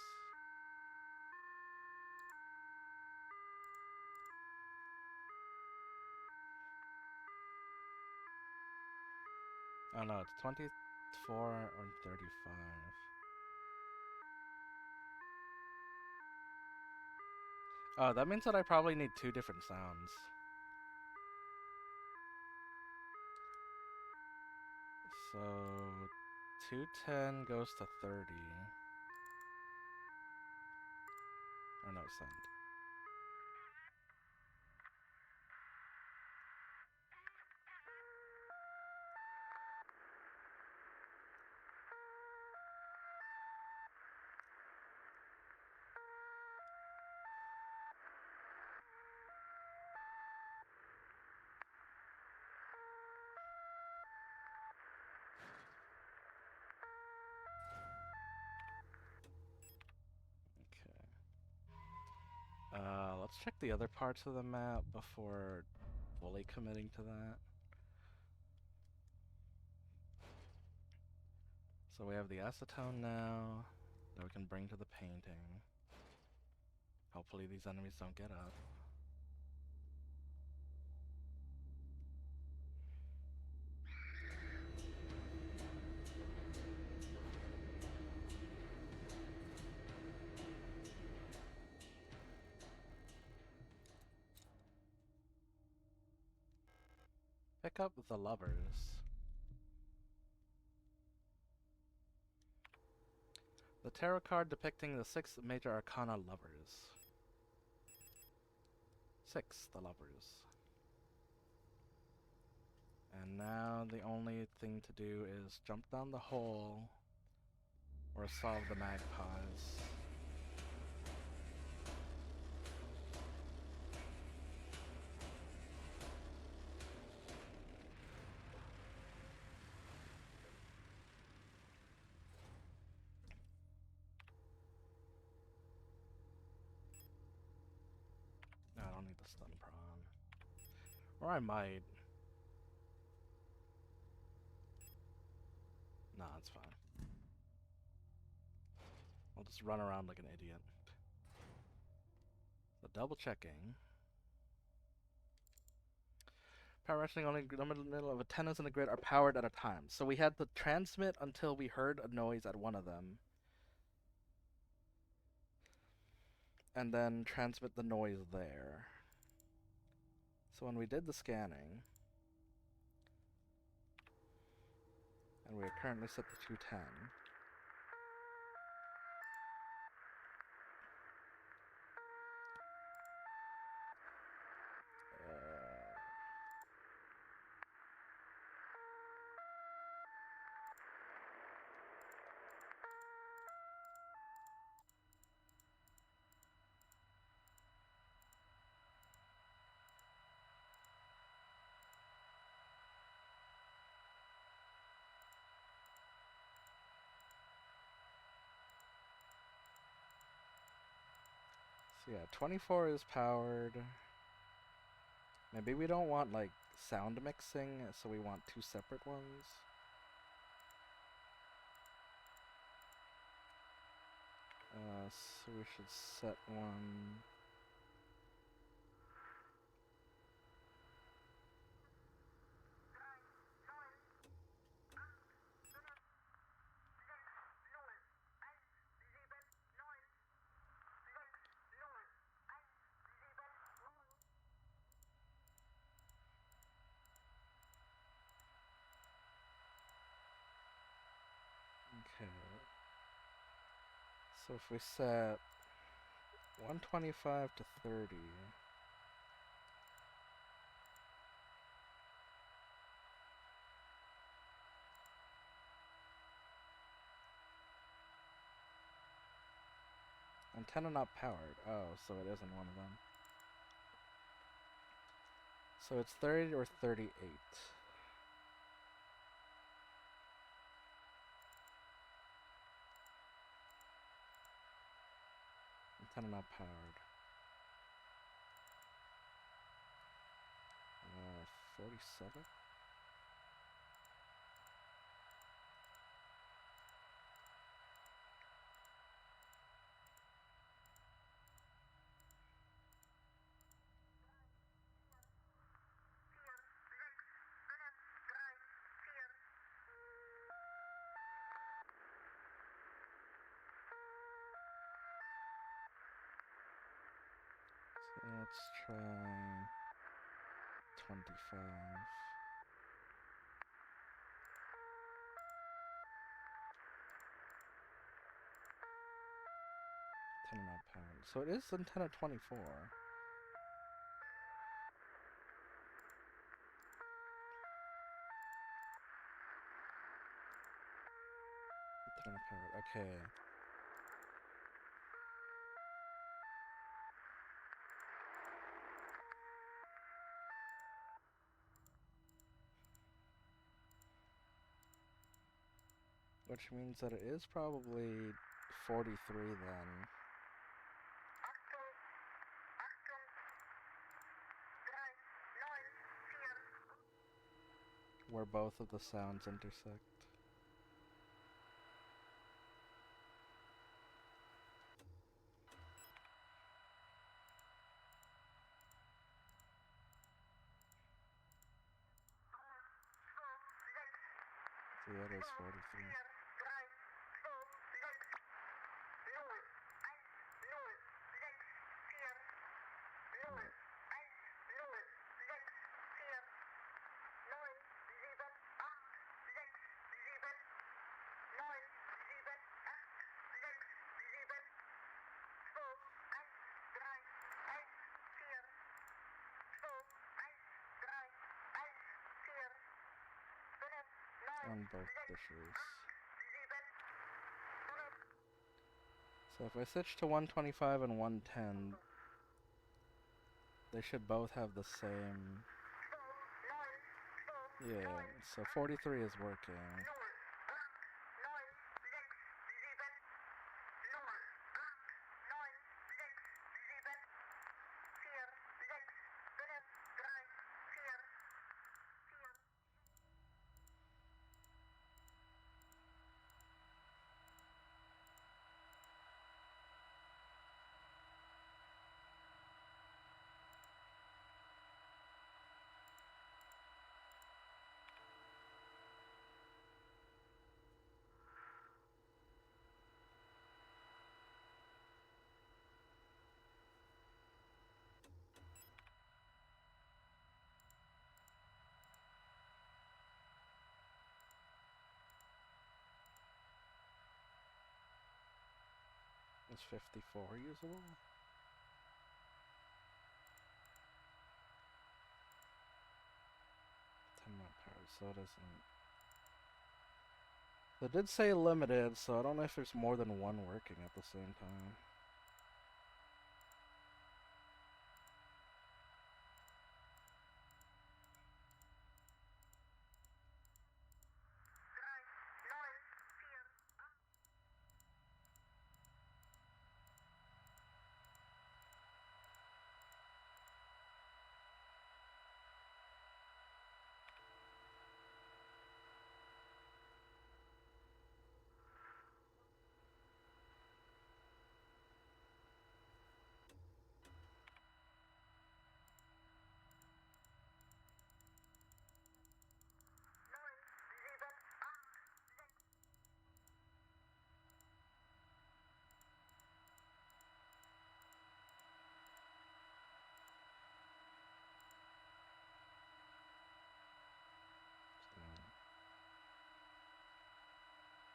Speaker 1: Oh no, it's 24 or 35. Oh, that means that I probably need two different sounds. So 210 goes to 30. Or no, send. Let's check the other parts of the map before fully committing to that. So we have the acetone now that we can bring to the painting. Hopefully these enemies don't get up. pick up the lovers. The tarot card depicting the 6 major arcana lovers. 6, the lovers. And now the only thing to do is jump down the hole or solve the magpies. No, I don't need the stun prawn. Or I might. Nah, it's fine. I'll just run around like an idiot. So double checking. Power rationing only number in the middle of antennas in the grid are powered at a time. So we had to transmit until we heard a noise at one of them. And then transmit the noise there. So when we did the scanning, and we are currently set to 210. So yeah, 24 is powered. Maybe we don't want like sound mixing, so we want 2 separate ones. So we should set one. Okay. So if we set 125 to 30. Antenna not powered. Oh, so it isn't one of them. So it's 30 or 38. Antenna not powered. 47? So let's try 25. Antenna not powered. So it is antenna 24. Antenna powered. Okay. Which means that it is probably 43 then. Where both of the sounds intersect. So yeah, it is 43. on both dishes. So if I switch to 125 and 110, they should both have the same... Yeah, so 43 is working. Is 54 usable? 10 more power, so it isn't. They did say limited, so I don't know if there's more than one working at the same time.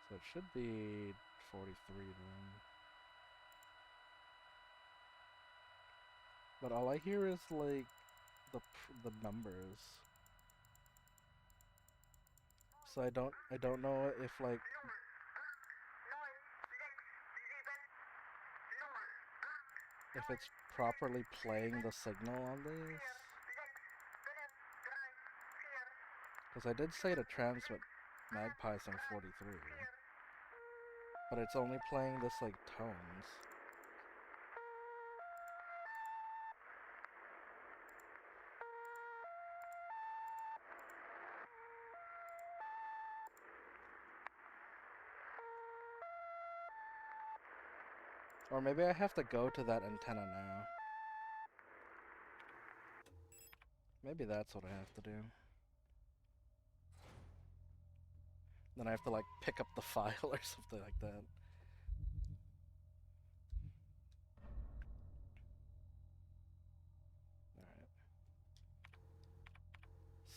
Speaker 1: So it should be 43 then. But all I hear is like the numbers. So I don't know if like if it's properly playing the signal on this. Because I did say to transmit magpies on 43. But it's only playing this like tones. Or maybe I have to go to that antenna now. Maybe that's what I have to do. Then I have to like pick up the file or something like that. Alright.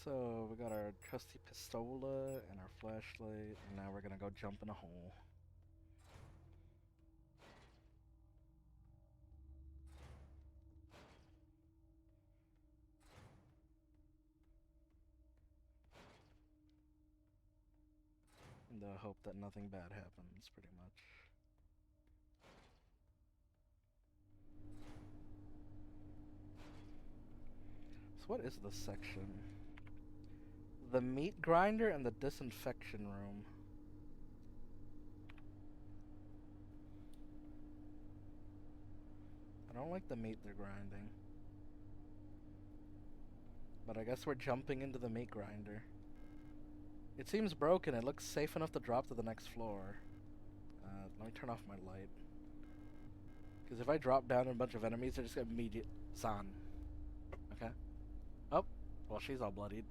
Speaker 1: So we got our trusty pistola and our flashlight, and now we're gonna go jump in a hole. And hope that nothing bad happens, pretty much. So what is this section? The meat grinder and the disinfection room. I don't like the meat they're grinding. But I guess we're jumping into the meat grinder. It seems broken. It looks safe enough to drop to the next floor. Let me turn off my light. Because if I drop down on a bunch of enemies, they're just gonna immediate San. Okay. Oh, well, she's all bloodied.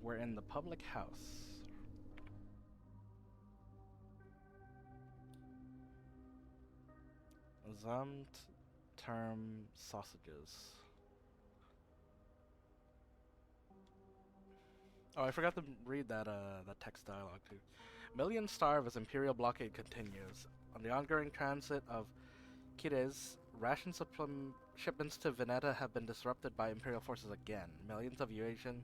Speaker 1: We're in the public house. Zamt term sausages. Oh, I forgot to read that that text dialogue too. Millions starve as Imperial blockade continues. On the ongoing transit of Kires, ration shipments to Veneta have been disrupted by Imperial forces again. Millions of Eurasian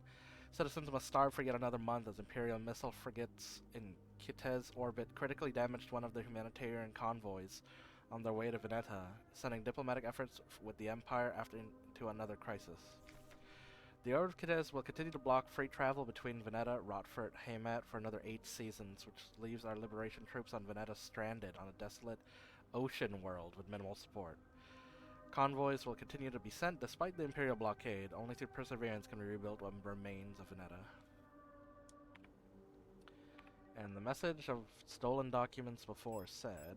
Speaker 1: citizens must starve for yet another month as Imperial missile frigates in Kitez orbit critically damaged one of the humanitarian convoys on their way to Veneta, sending diplomatic efforts with the Empire into another crisis. The Order of Kitez will continue to block free travel between Veneta, Rotfort, Haymat for another 8 seasons, which leaves our liberation troops on Veneta stranded on a desolate ocean world with minimal support. Convoys will continue to be sent despite the Imperial blockade. Only through perseverance can we rebuild what remains of Veneta. And the message of stolen documents before said...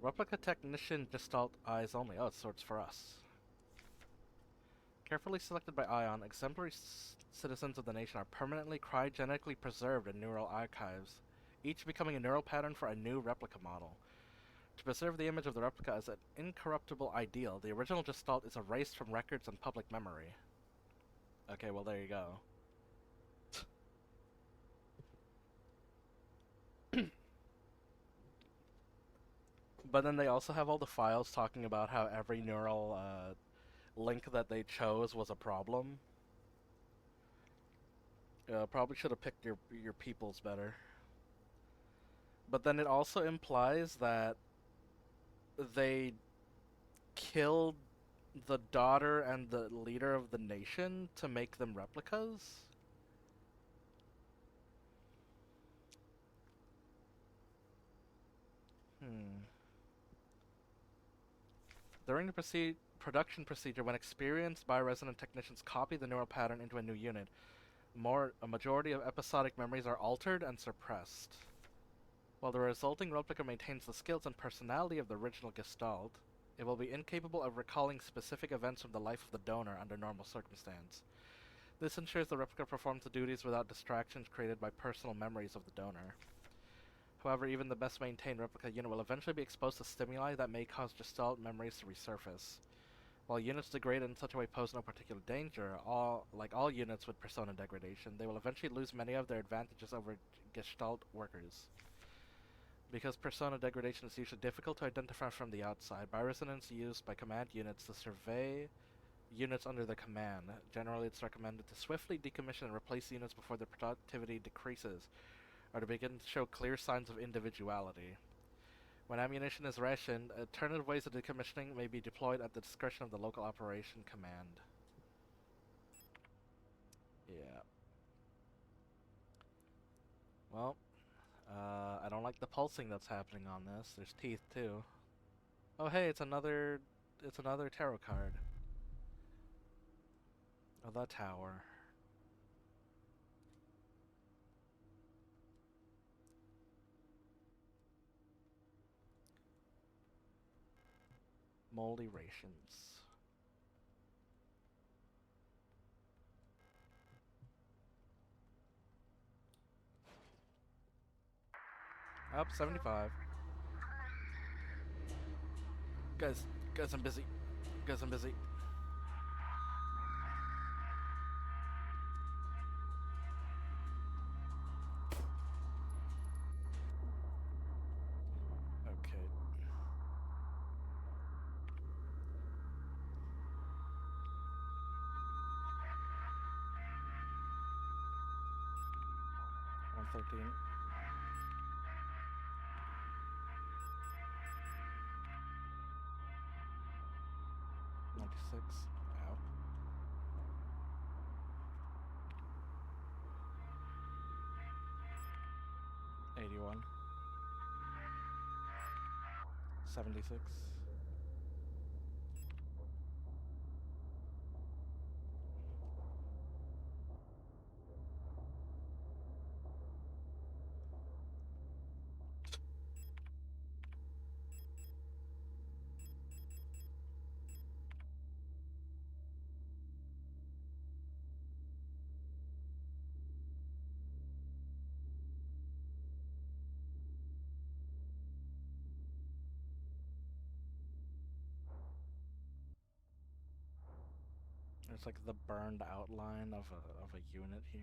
Speaker 1: Replica technician Gestalt eyes only. Oh, it's sorts for us. Carefully selected by Ion, exemplary citizens of the nation are permanently cryogenically preserved in neural archives, each becoming a neural pattern for a new replica model. To preserve the image of the replica as an incorruptible ideal, the original Gestalt is erased from records and public memory. Okay, well there you go. But then they also have all the files talking about how every neural link that they chose was a problem. Probably should have picked your peoples better. But then it also implies that they killed the daughter and the leader of the nation to make them replicas? During the production procedure, when experienced bioresonant technicians copy the neural pattern into a new unit, a majority of episodic memories are altered and suppressed. While the resulting replica maintains the skills and personality of the original Gestalt, it will be incapable of recalling specific events from the life of the donor under normal circumstance. This ensures the replica performs the duties without distractions created by personal memories of the donor. However, even the best maintained replica unit will eventually be exposed to stimuli that may cause Gestalt memories to resurface. While units degrade in such a way pose no particular danger, like all units with persona degradation, they will eventually lose many of their advantages over Gestalt workers. Because persona degradation is usually difficult to identify from the outside, bioresonance is used by command units to survey units under their command. Generally, it's recommended to swiftly decommission and replace units before their productivity decreases, or to begin to show clear signs of individuality. When ammunition is rationed, alternative ways of decommissioning may be deployed at the discretion of the local operation command. Yeah. Well, I don't like the pulsing that's happening on this. There's teeth too. Oh hey, it's another tarot card. Oh, the tower. Moldy rations. Up 75. Guys, I'm busy. Guys, I'm busy. Okay. $113. 96. Ow. 81. 76. There's like the burned outline of a unit here.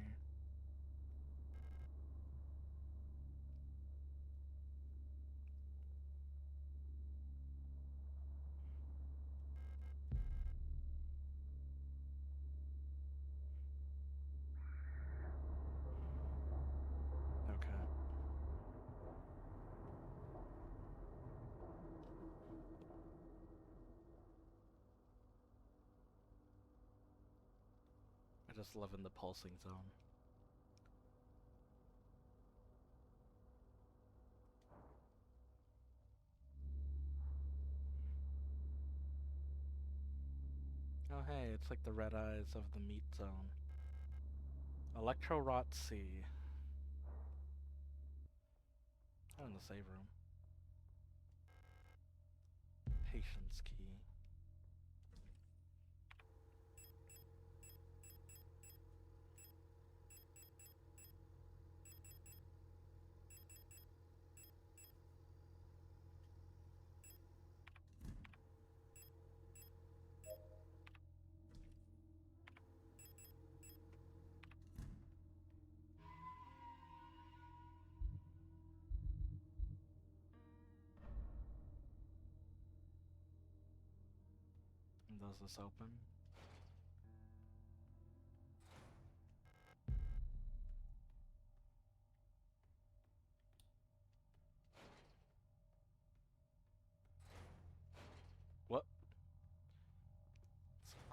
Speaker 1: just live in the pulsing zone. Oh hey, it's like the red eyes of the meat zone. Electro Rot C. Oh, in the save room. Patience key. And does this open? What?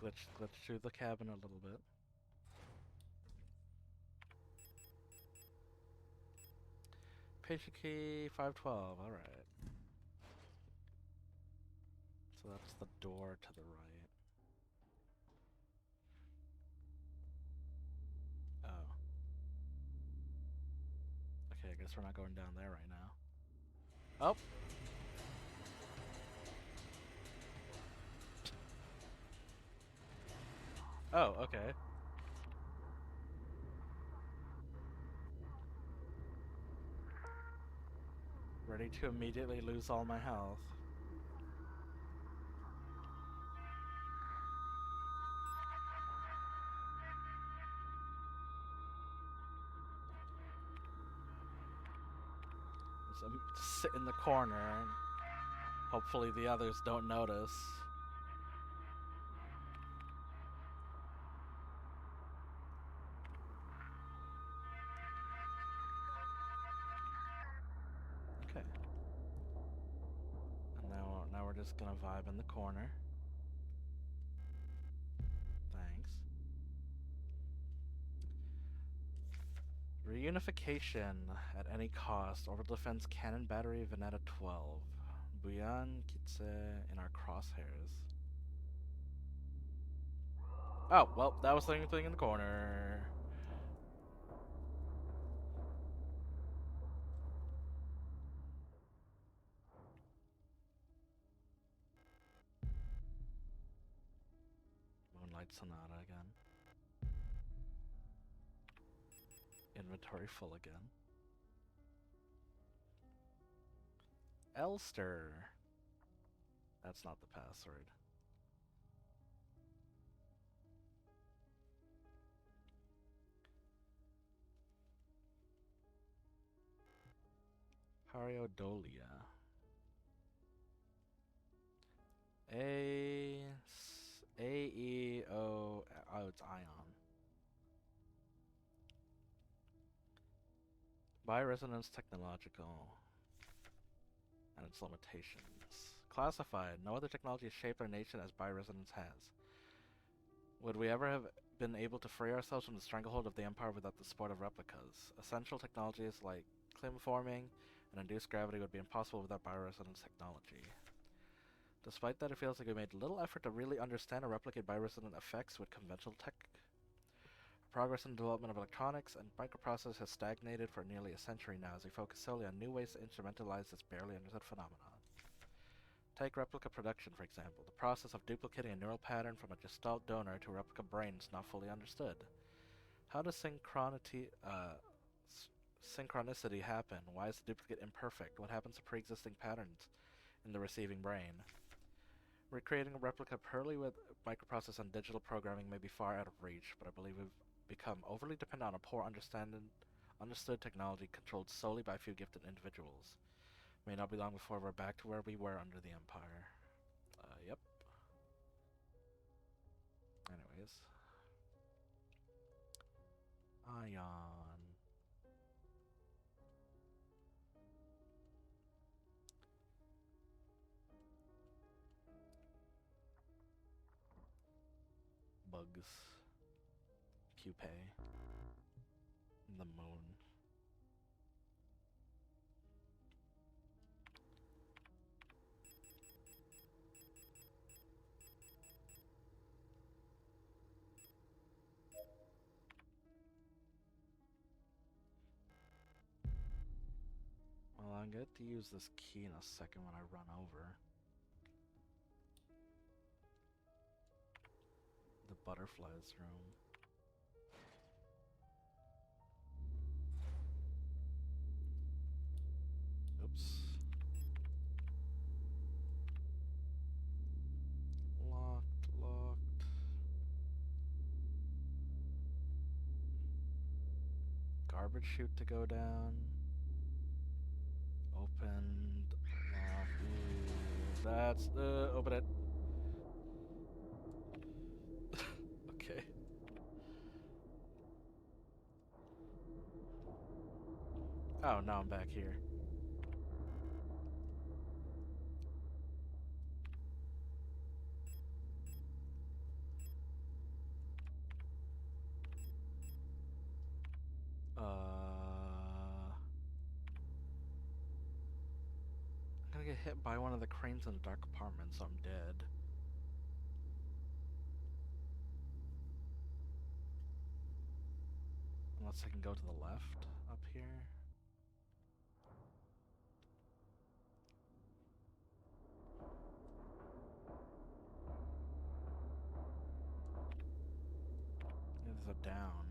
Speaker 1: Let's glitch through the cabin a little bit. Patient key 512, alright. So that's the door to the right. Oh. Okay, I guess we're not going down there right now. Oh! Oh, okay. Ready to immediately lose all my health. So sit in the corner and hopefully the others don't notice. Okay. And now we're just gonna vibe in the corner. Thanks. Reunification at any cost. Orbital defense cannon battery Veneta 12. Buyan Kitse in our crosshairs. Oh, well, that was the only thing in the corner. Moonlight Sonata again. Inventory full again. Elster. That's not the password. Pariodolia. A-E-O... Oh, it's ion. Bioresonance technological. And its limitations. Classified. No other technology has shaped our nation as bioresonance has. Would we ever have been able to free ourselves from the stranglehold of the Empire without the support of replicas? Essential technologies like clim forming and induced gravity would be impossible without bioresonance technology. Despite that, it feels like we made little effort to really understand or replicate bioresonant effects with conventional tech. Progress in the development of electronics and microprocessors has stagnated for nearly a century now as we focus solely on new ways to instrumentalize this barely understood phenomenon. Take replica production, for example. The process of duplicating a neural pattern from a gestalt donor to a replica brain is not fully understood. How does synchronicity happen? Why is the duplicate imperfect? What happens to pre-existing patterns in the receiving brain? Recreating a replica purely with microprocessors and digital programming may be far out of reach, but I believe we've become overly dependent on a poor understood technology controlled solely by a few gifted individuals. May not be long before we're back to where we were under the Empire. Yep. Anyways. Ion. Bugs. pupae. The moon. Well, I'm going to use this key in a second when I run over. The butterflies room. Oops. Locked. Garbage chute to go down. Opened. Locked. That's open it. Okay. Oh, now I'm back here. I'm gonna get hit by one of the cranes in the dark apartment, so I'm dead. Unless I can go to the left up here. There's a down.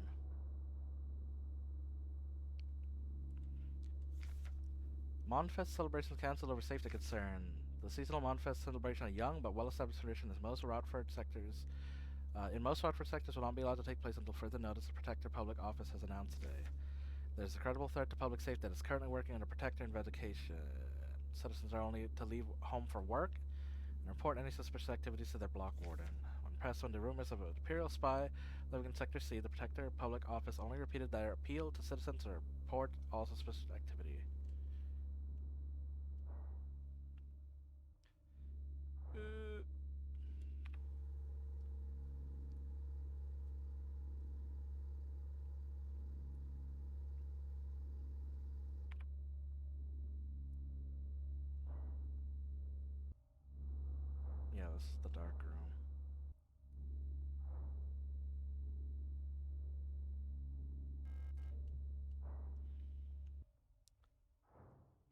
Speaker 1: Monfest celebrations cancelled over safety concern. The seasonal Monfest celebration, a young but well-established tradition, is most Rockford sectors. In most Rockford sectors, will not be allowed to take place until further notice. The Protector Public Office has announced today. There's a credible threat to public safety that is currently working under Protector investigation. Citizens are only to leave home for work and report any suspicious activities to their block warden. When pressed on the rumors of an Imperial spy living in Sector C, the Protector Public Office only repeated their appeal to citizens to report all suspicious activity. Yeah, this is the dark room.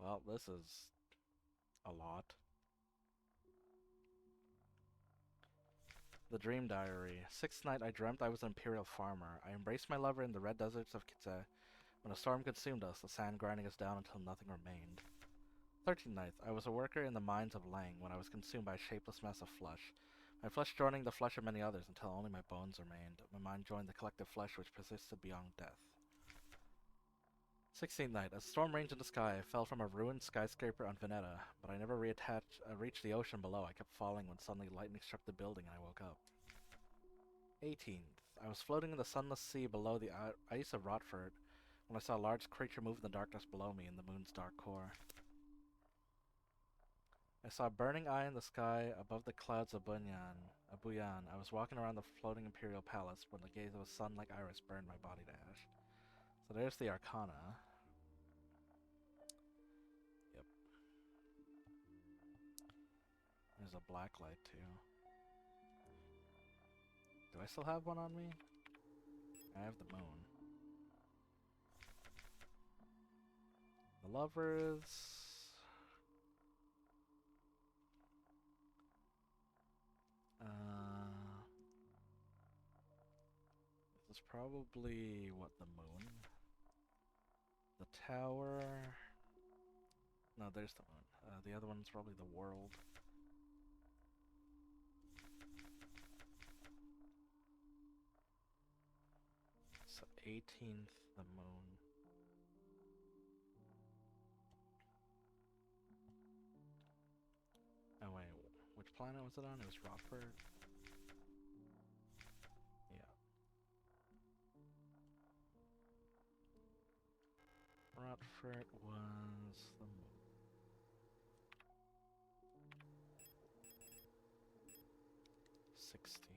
Speaker 1: Well, this is a lot. The Dream Diary. Sixth night, I dreamt I was an imperial farmer. I embraced my lover in the red deserts of Kitze. When a storm consumed us, the sand grinding us down until nothing remained. 13th night, I was a worker in the mines of Lang when I was consumed by a shapeless mass of flesh. My flesh joining the flesh of many others until only my bones remained. My mind joined the collective flesh which persisted beyond death. 16th night, as storm raged in the sky, I fell from a ruined skyscraper on Veneta, but I never reached the ocean below. I kept falling when suddenly lightning struck the building and I woke up. 18th, I was floating in the sunless sea below the ice of Rotford when I saw a large creature move in the darkness below me in the moon's dark core. I saw a burning eye in the sky above the clouds of Abuyan. I was walking around the floating imperial palace when the gaze of a sun like iris burned my body to ash. So there's the Arcana. Yep. There's a black light too. Do I still have one on me? I have the moon. The lovers. This is probably what, the moon? The tower. No, there's the moon. The other one's probably the world. So 18th, the moon. Oh wait, which planet was it on? It was Rockford? Yeah. Rockford was the moon. 16.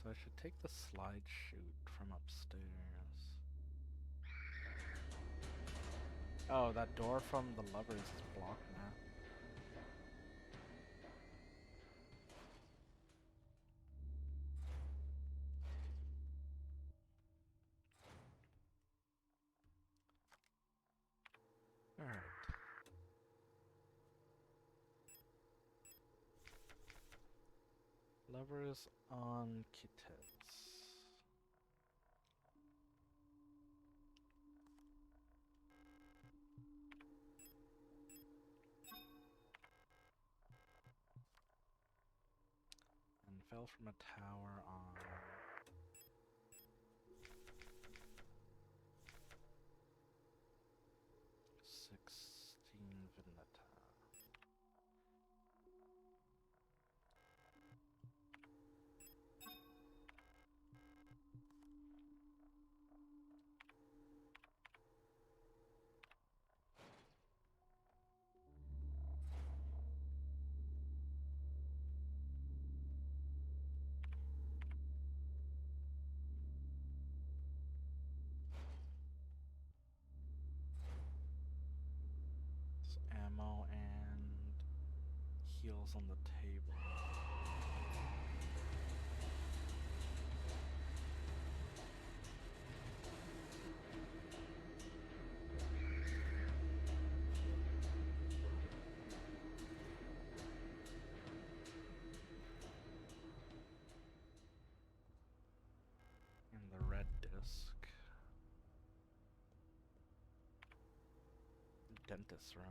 Speaker 1: So I should take the slide chute from upstairs. Oh, that door from the lovers is blocked now. Alright. Lovers on Kitets. And fell from a tower on 16 Vinata. Ammo and heals on the table. And the red disc. Dentist room.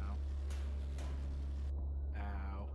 Speaker 1: Ow. Ow.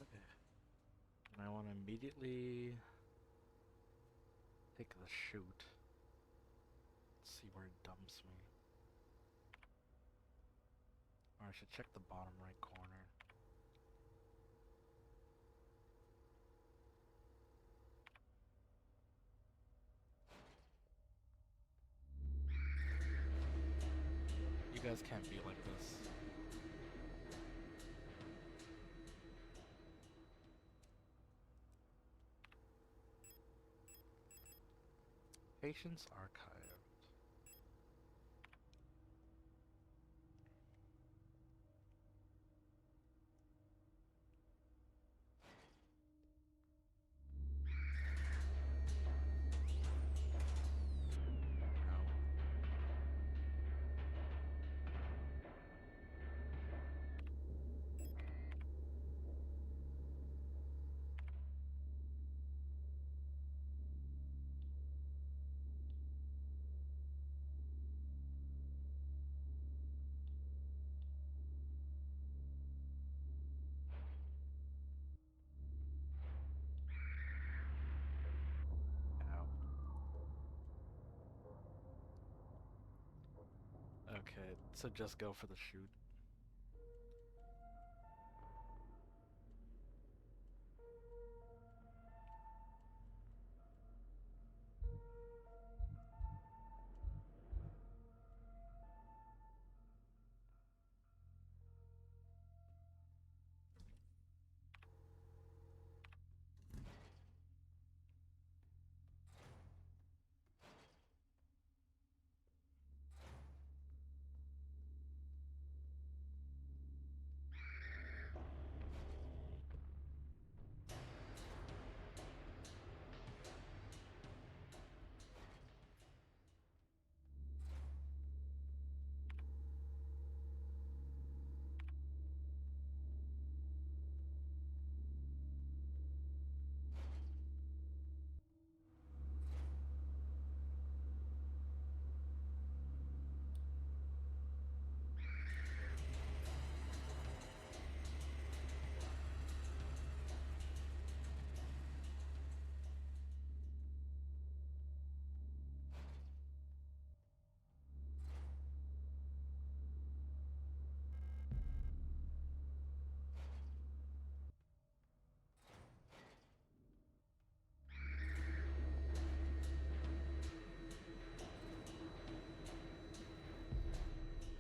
Speaker 1: Okay. And I want to immediately take the chute. See where it dumps me. Or I should check the bottom right corner. You guys can't be like this. Patients archived. Okay, so just go for the shoot.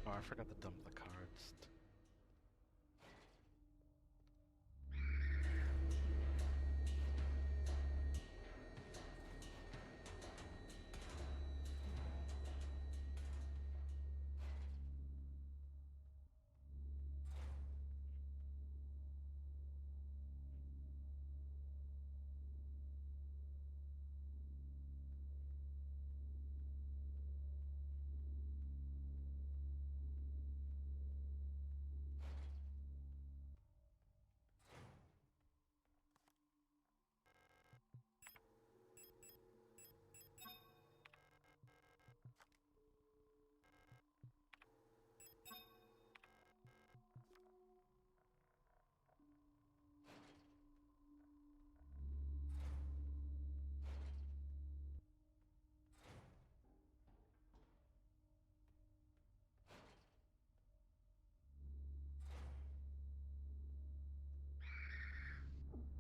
Speaker 1: Oh, I forgot to dump the cards.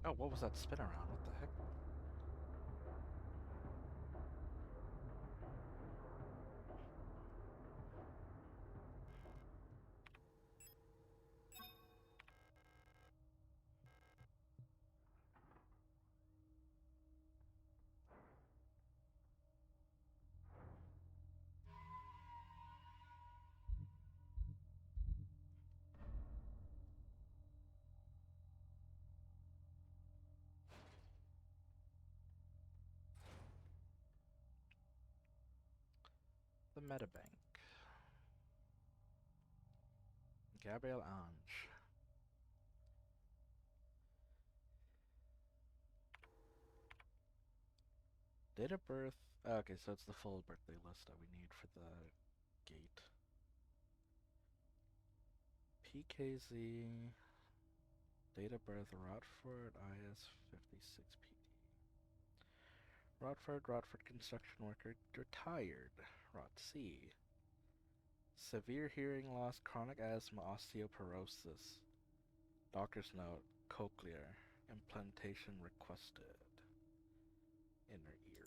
Speaker 1: Oh, what was that spin around? What the heck? The Metabank. Gabriel Ange. Date of birth. Okay, so it's the full birthday list that we need for the gate. PKZ. Date of birth Rodford IS 56PD. Rodford construction worker, retired. Rot C. Severe hearing loss, chronic asthma, osteoporosis. Doctor's note, cochlear. Implantation requested. Inner ear.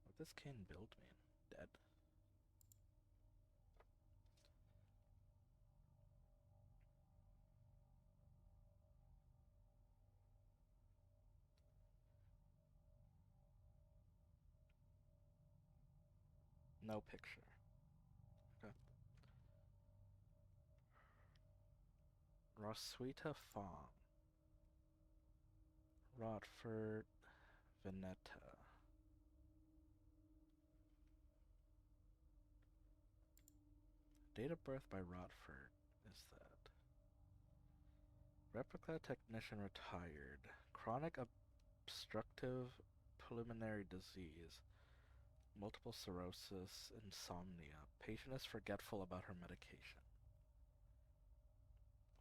Speaker 1: What this can build mean? Dead? No picture. Okay. Roswitha Fawn. Rodford Veneta. Date of birth by Rodford is that. Replica technician retired. Chronic obstructive pulmonary disease. Multiple sclerosis, insomnia. Patient is forgetful about her medication.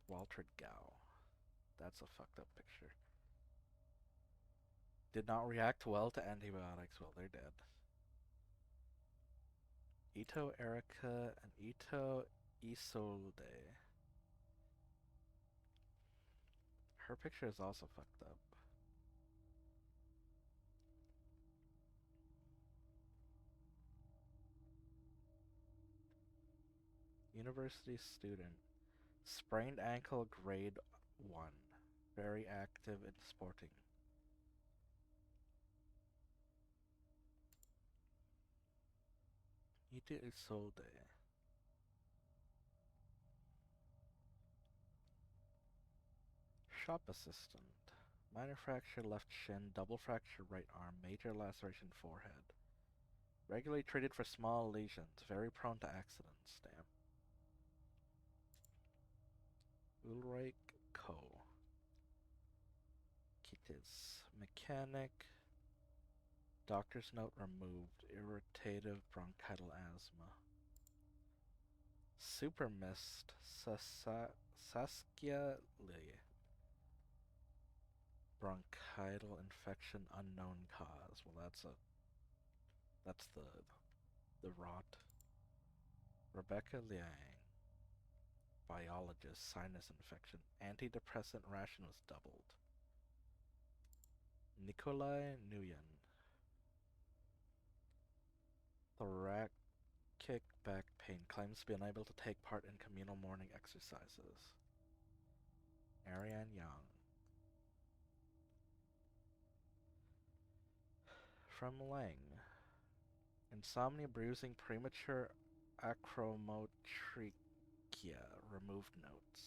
Speaker 1: Walter Gow. That's a fucked up picture. Did not react well to antibiotics. Well, they're dead. Ito Erica and Ito Isolde. Her picture is also fucked up. University student. Sprained ankle grade 1. Very active in sporting. Ito Isolde. Shop assistant. Minor fracture left shin, double fracture right arm, major laceration forehead. Regularly treated for small lesions, very prone to accidents. Damn. Ulrich Ko. Kitis. Mechanic. Doctor's note removed. Irritative bronchital asthma. Super Mist. Saskia Lee. Bronchital infection unknown cause. Well, that's the rot. Rebecca Liang. Biologist, sinus infection. Antidepressant ration was doubled. Nikolai Nguyen. Thoracic back pain. Claims to be unable to take part in communal morning exercises. Ariane Yang. From Lang. Insomnia, bruising, premature acromotrichia. Removed notes.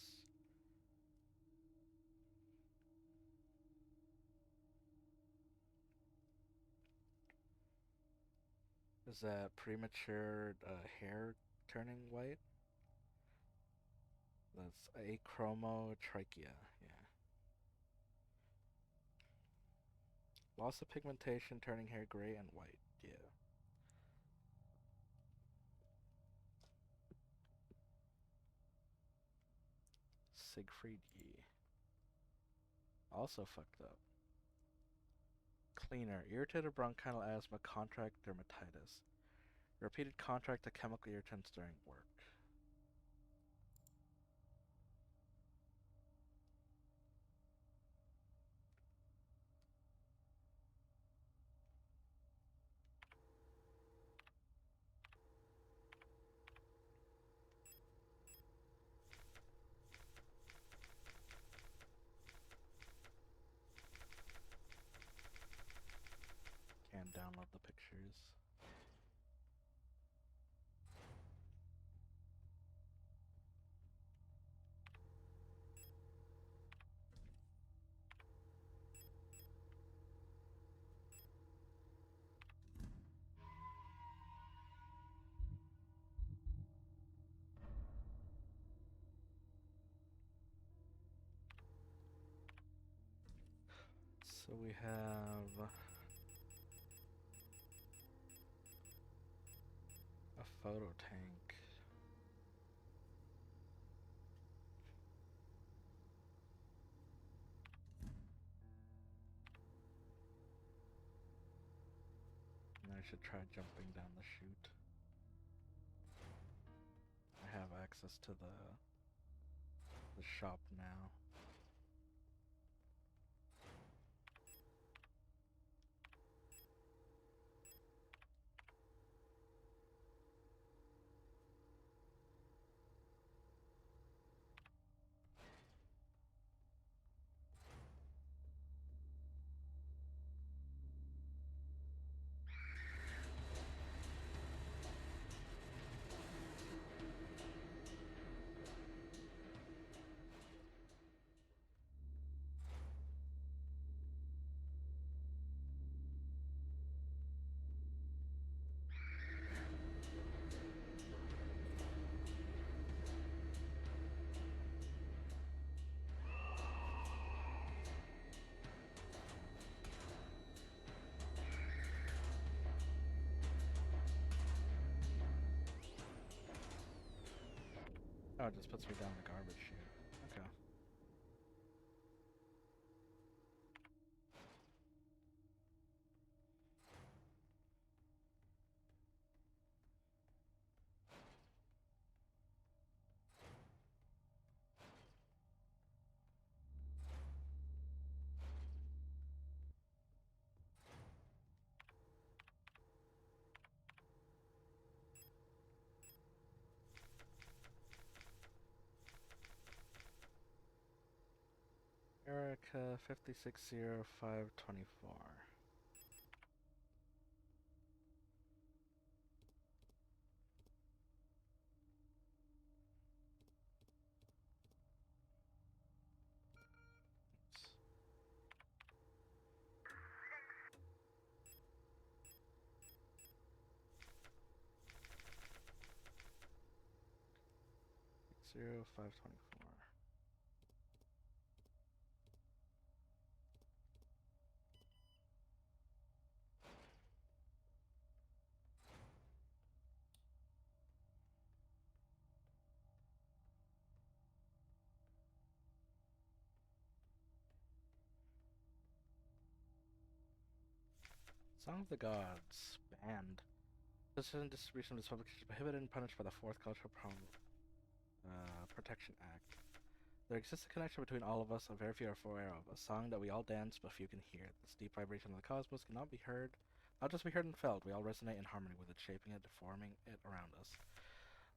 Speaker 1: Is that premature hair turning white? That's achromotrichia, yeah. Loss of pigmentation, turning hair gray and white, yeah. Siegfried Yi. Also fucked up. Cleaner. Irritated bronchial asthma, contract dermatitis. Repeated contract to chemical irritants during work. Can't download the pictures. So we have a photo tank. And I should try jumping down the chute. I have access to the shop now. Oh, it just puts me down the garbage chute. Okay. America 560524. Zero 524. Song of the Gods. Banned. Possession and distribution of this publication is prohibited and punished by the Fourth Cultural Protection Act. There exists a connection between all of us, a very few are aware of. A song that we all dance, but few can hear. This deep vibration of the cosmos cannot be heard, not just be heard and felt. We all resonate in harmony with it, shaping it, deforming it around us.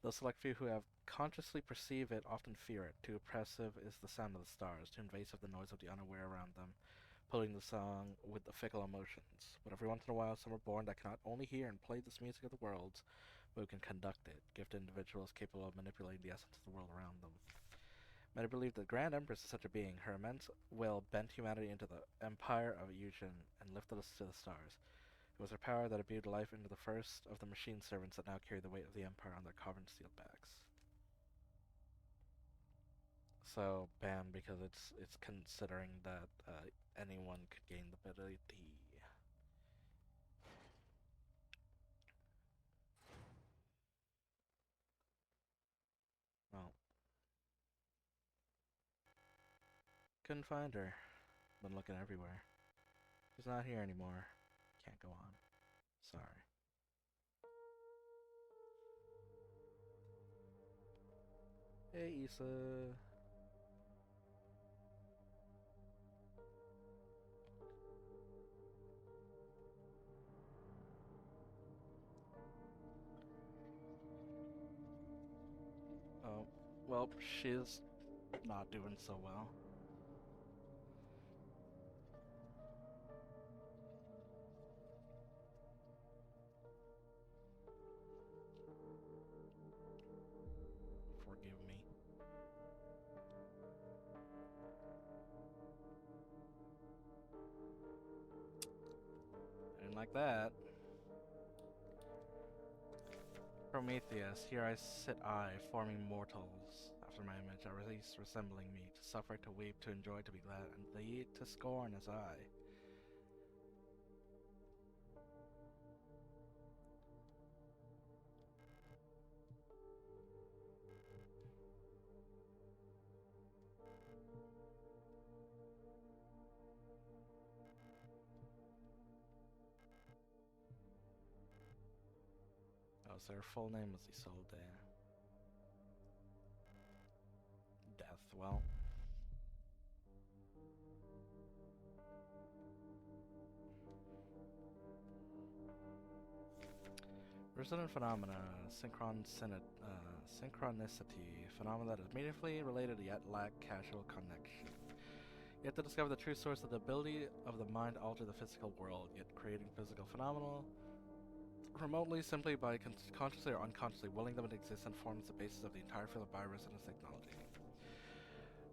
Speaker 1: Those select few who have consciously perceive it often fear it. Too oppressive is the sound of the stars, too invasive the noise of the unaware around them, pulling the song with the fickle emotions. But every once in a while, some are born that cannot only hear and play this music of the worlds, but who can conduct it, gifted individuals capable of manipulating the essence of the world around them. Many believe the Grand Empress is such a being. Her immense will bent humanity into the empire of illusion and lifted us to the stars. It was her power that imbued life into the first of the machine servants that now carry the weight of the empire on their carved steel backs. So banned because it's considering that anyone could gain the ability. Well, couldn't find her. Been looking everywhere. She's not here anymore. Can't go on. Sorry. Hey, Issa. Oh, well, she's not doing so well. Forgive me. I didn't like that. Prometheus, here I sit I, forming mortals after my image, at least resembling me, to suffer, to weep, to enjoy, to be glad, and thee to scorn as I. Oh, so her full name was Isolde. Death, well. Resonant phenomena, synchronicity, phenomena that is immediately related yet lack causal connection. You have to discover the true source of the ability of the mind to alter the physical world, yet creating physical phenomena remotely simply by consciously or unconsciously willing them to exist and forms the basis of the entire field of bioresonance technology.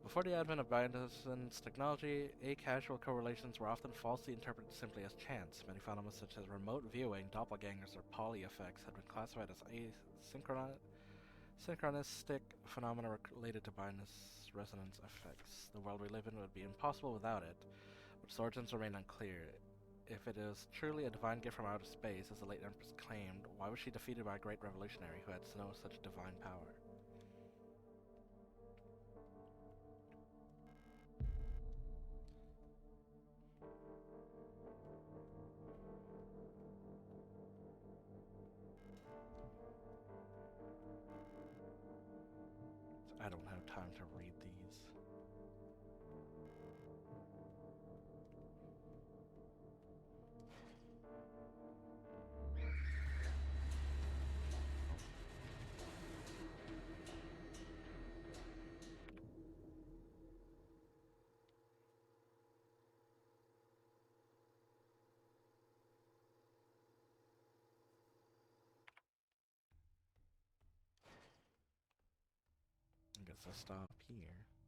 Speaker 1: Before the advent of bioresonance technology, acausal correlations were often falsely interpreted simply as chance. Many phenomena such as remote viewing, doppelgangers, or poly effects had been classified as synchronistic phenomena related to bioresonance effects. The world we live in would be impossible without it, but its origins remain unclear. If it is truly a divine gift from outer space, as the late Empress claimed, why was she defeated by a great revolutionary who had no such divine power? I don't have time to read these. guess I'll stop here.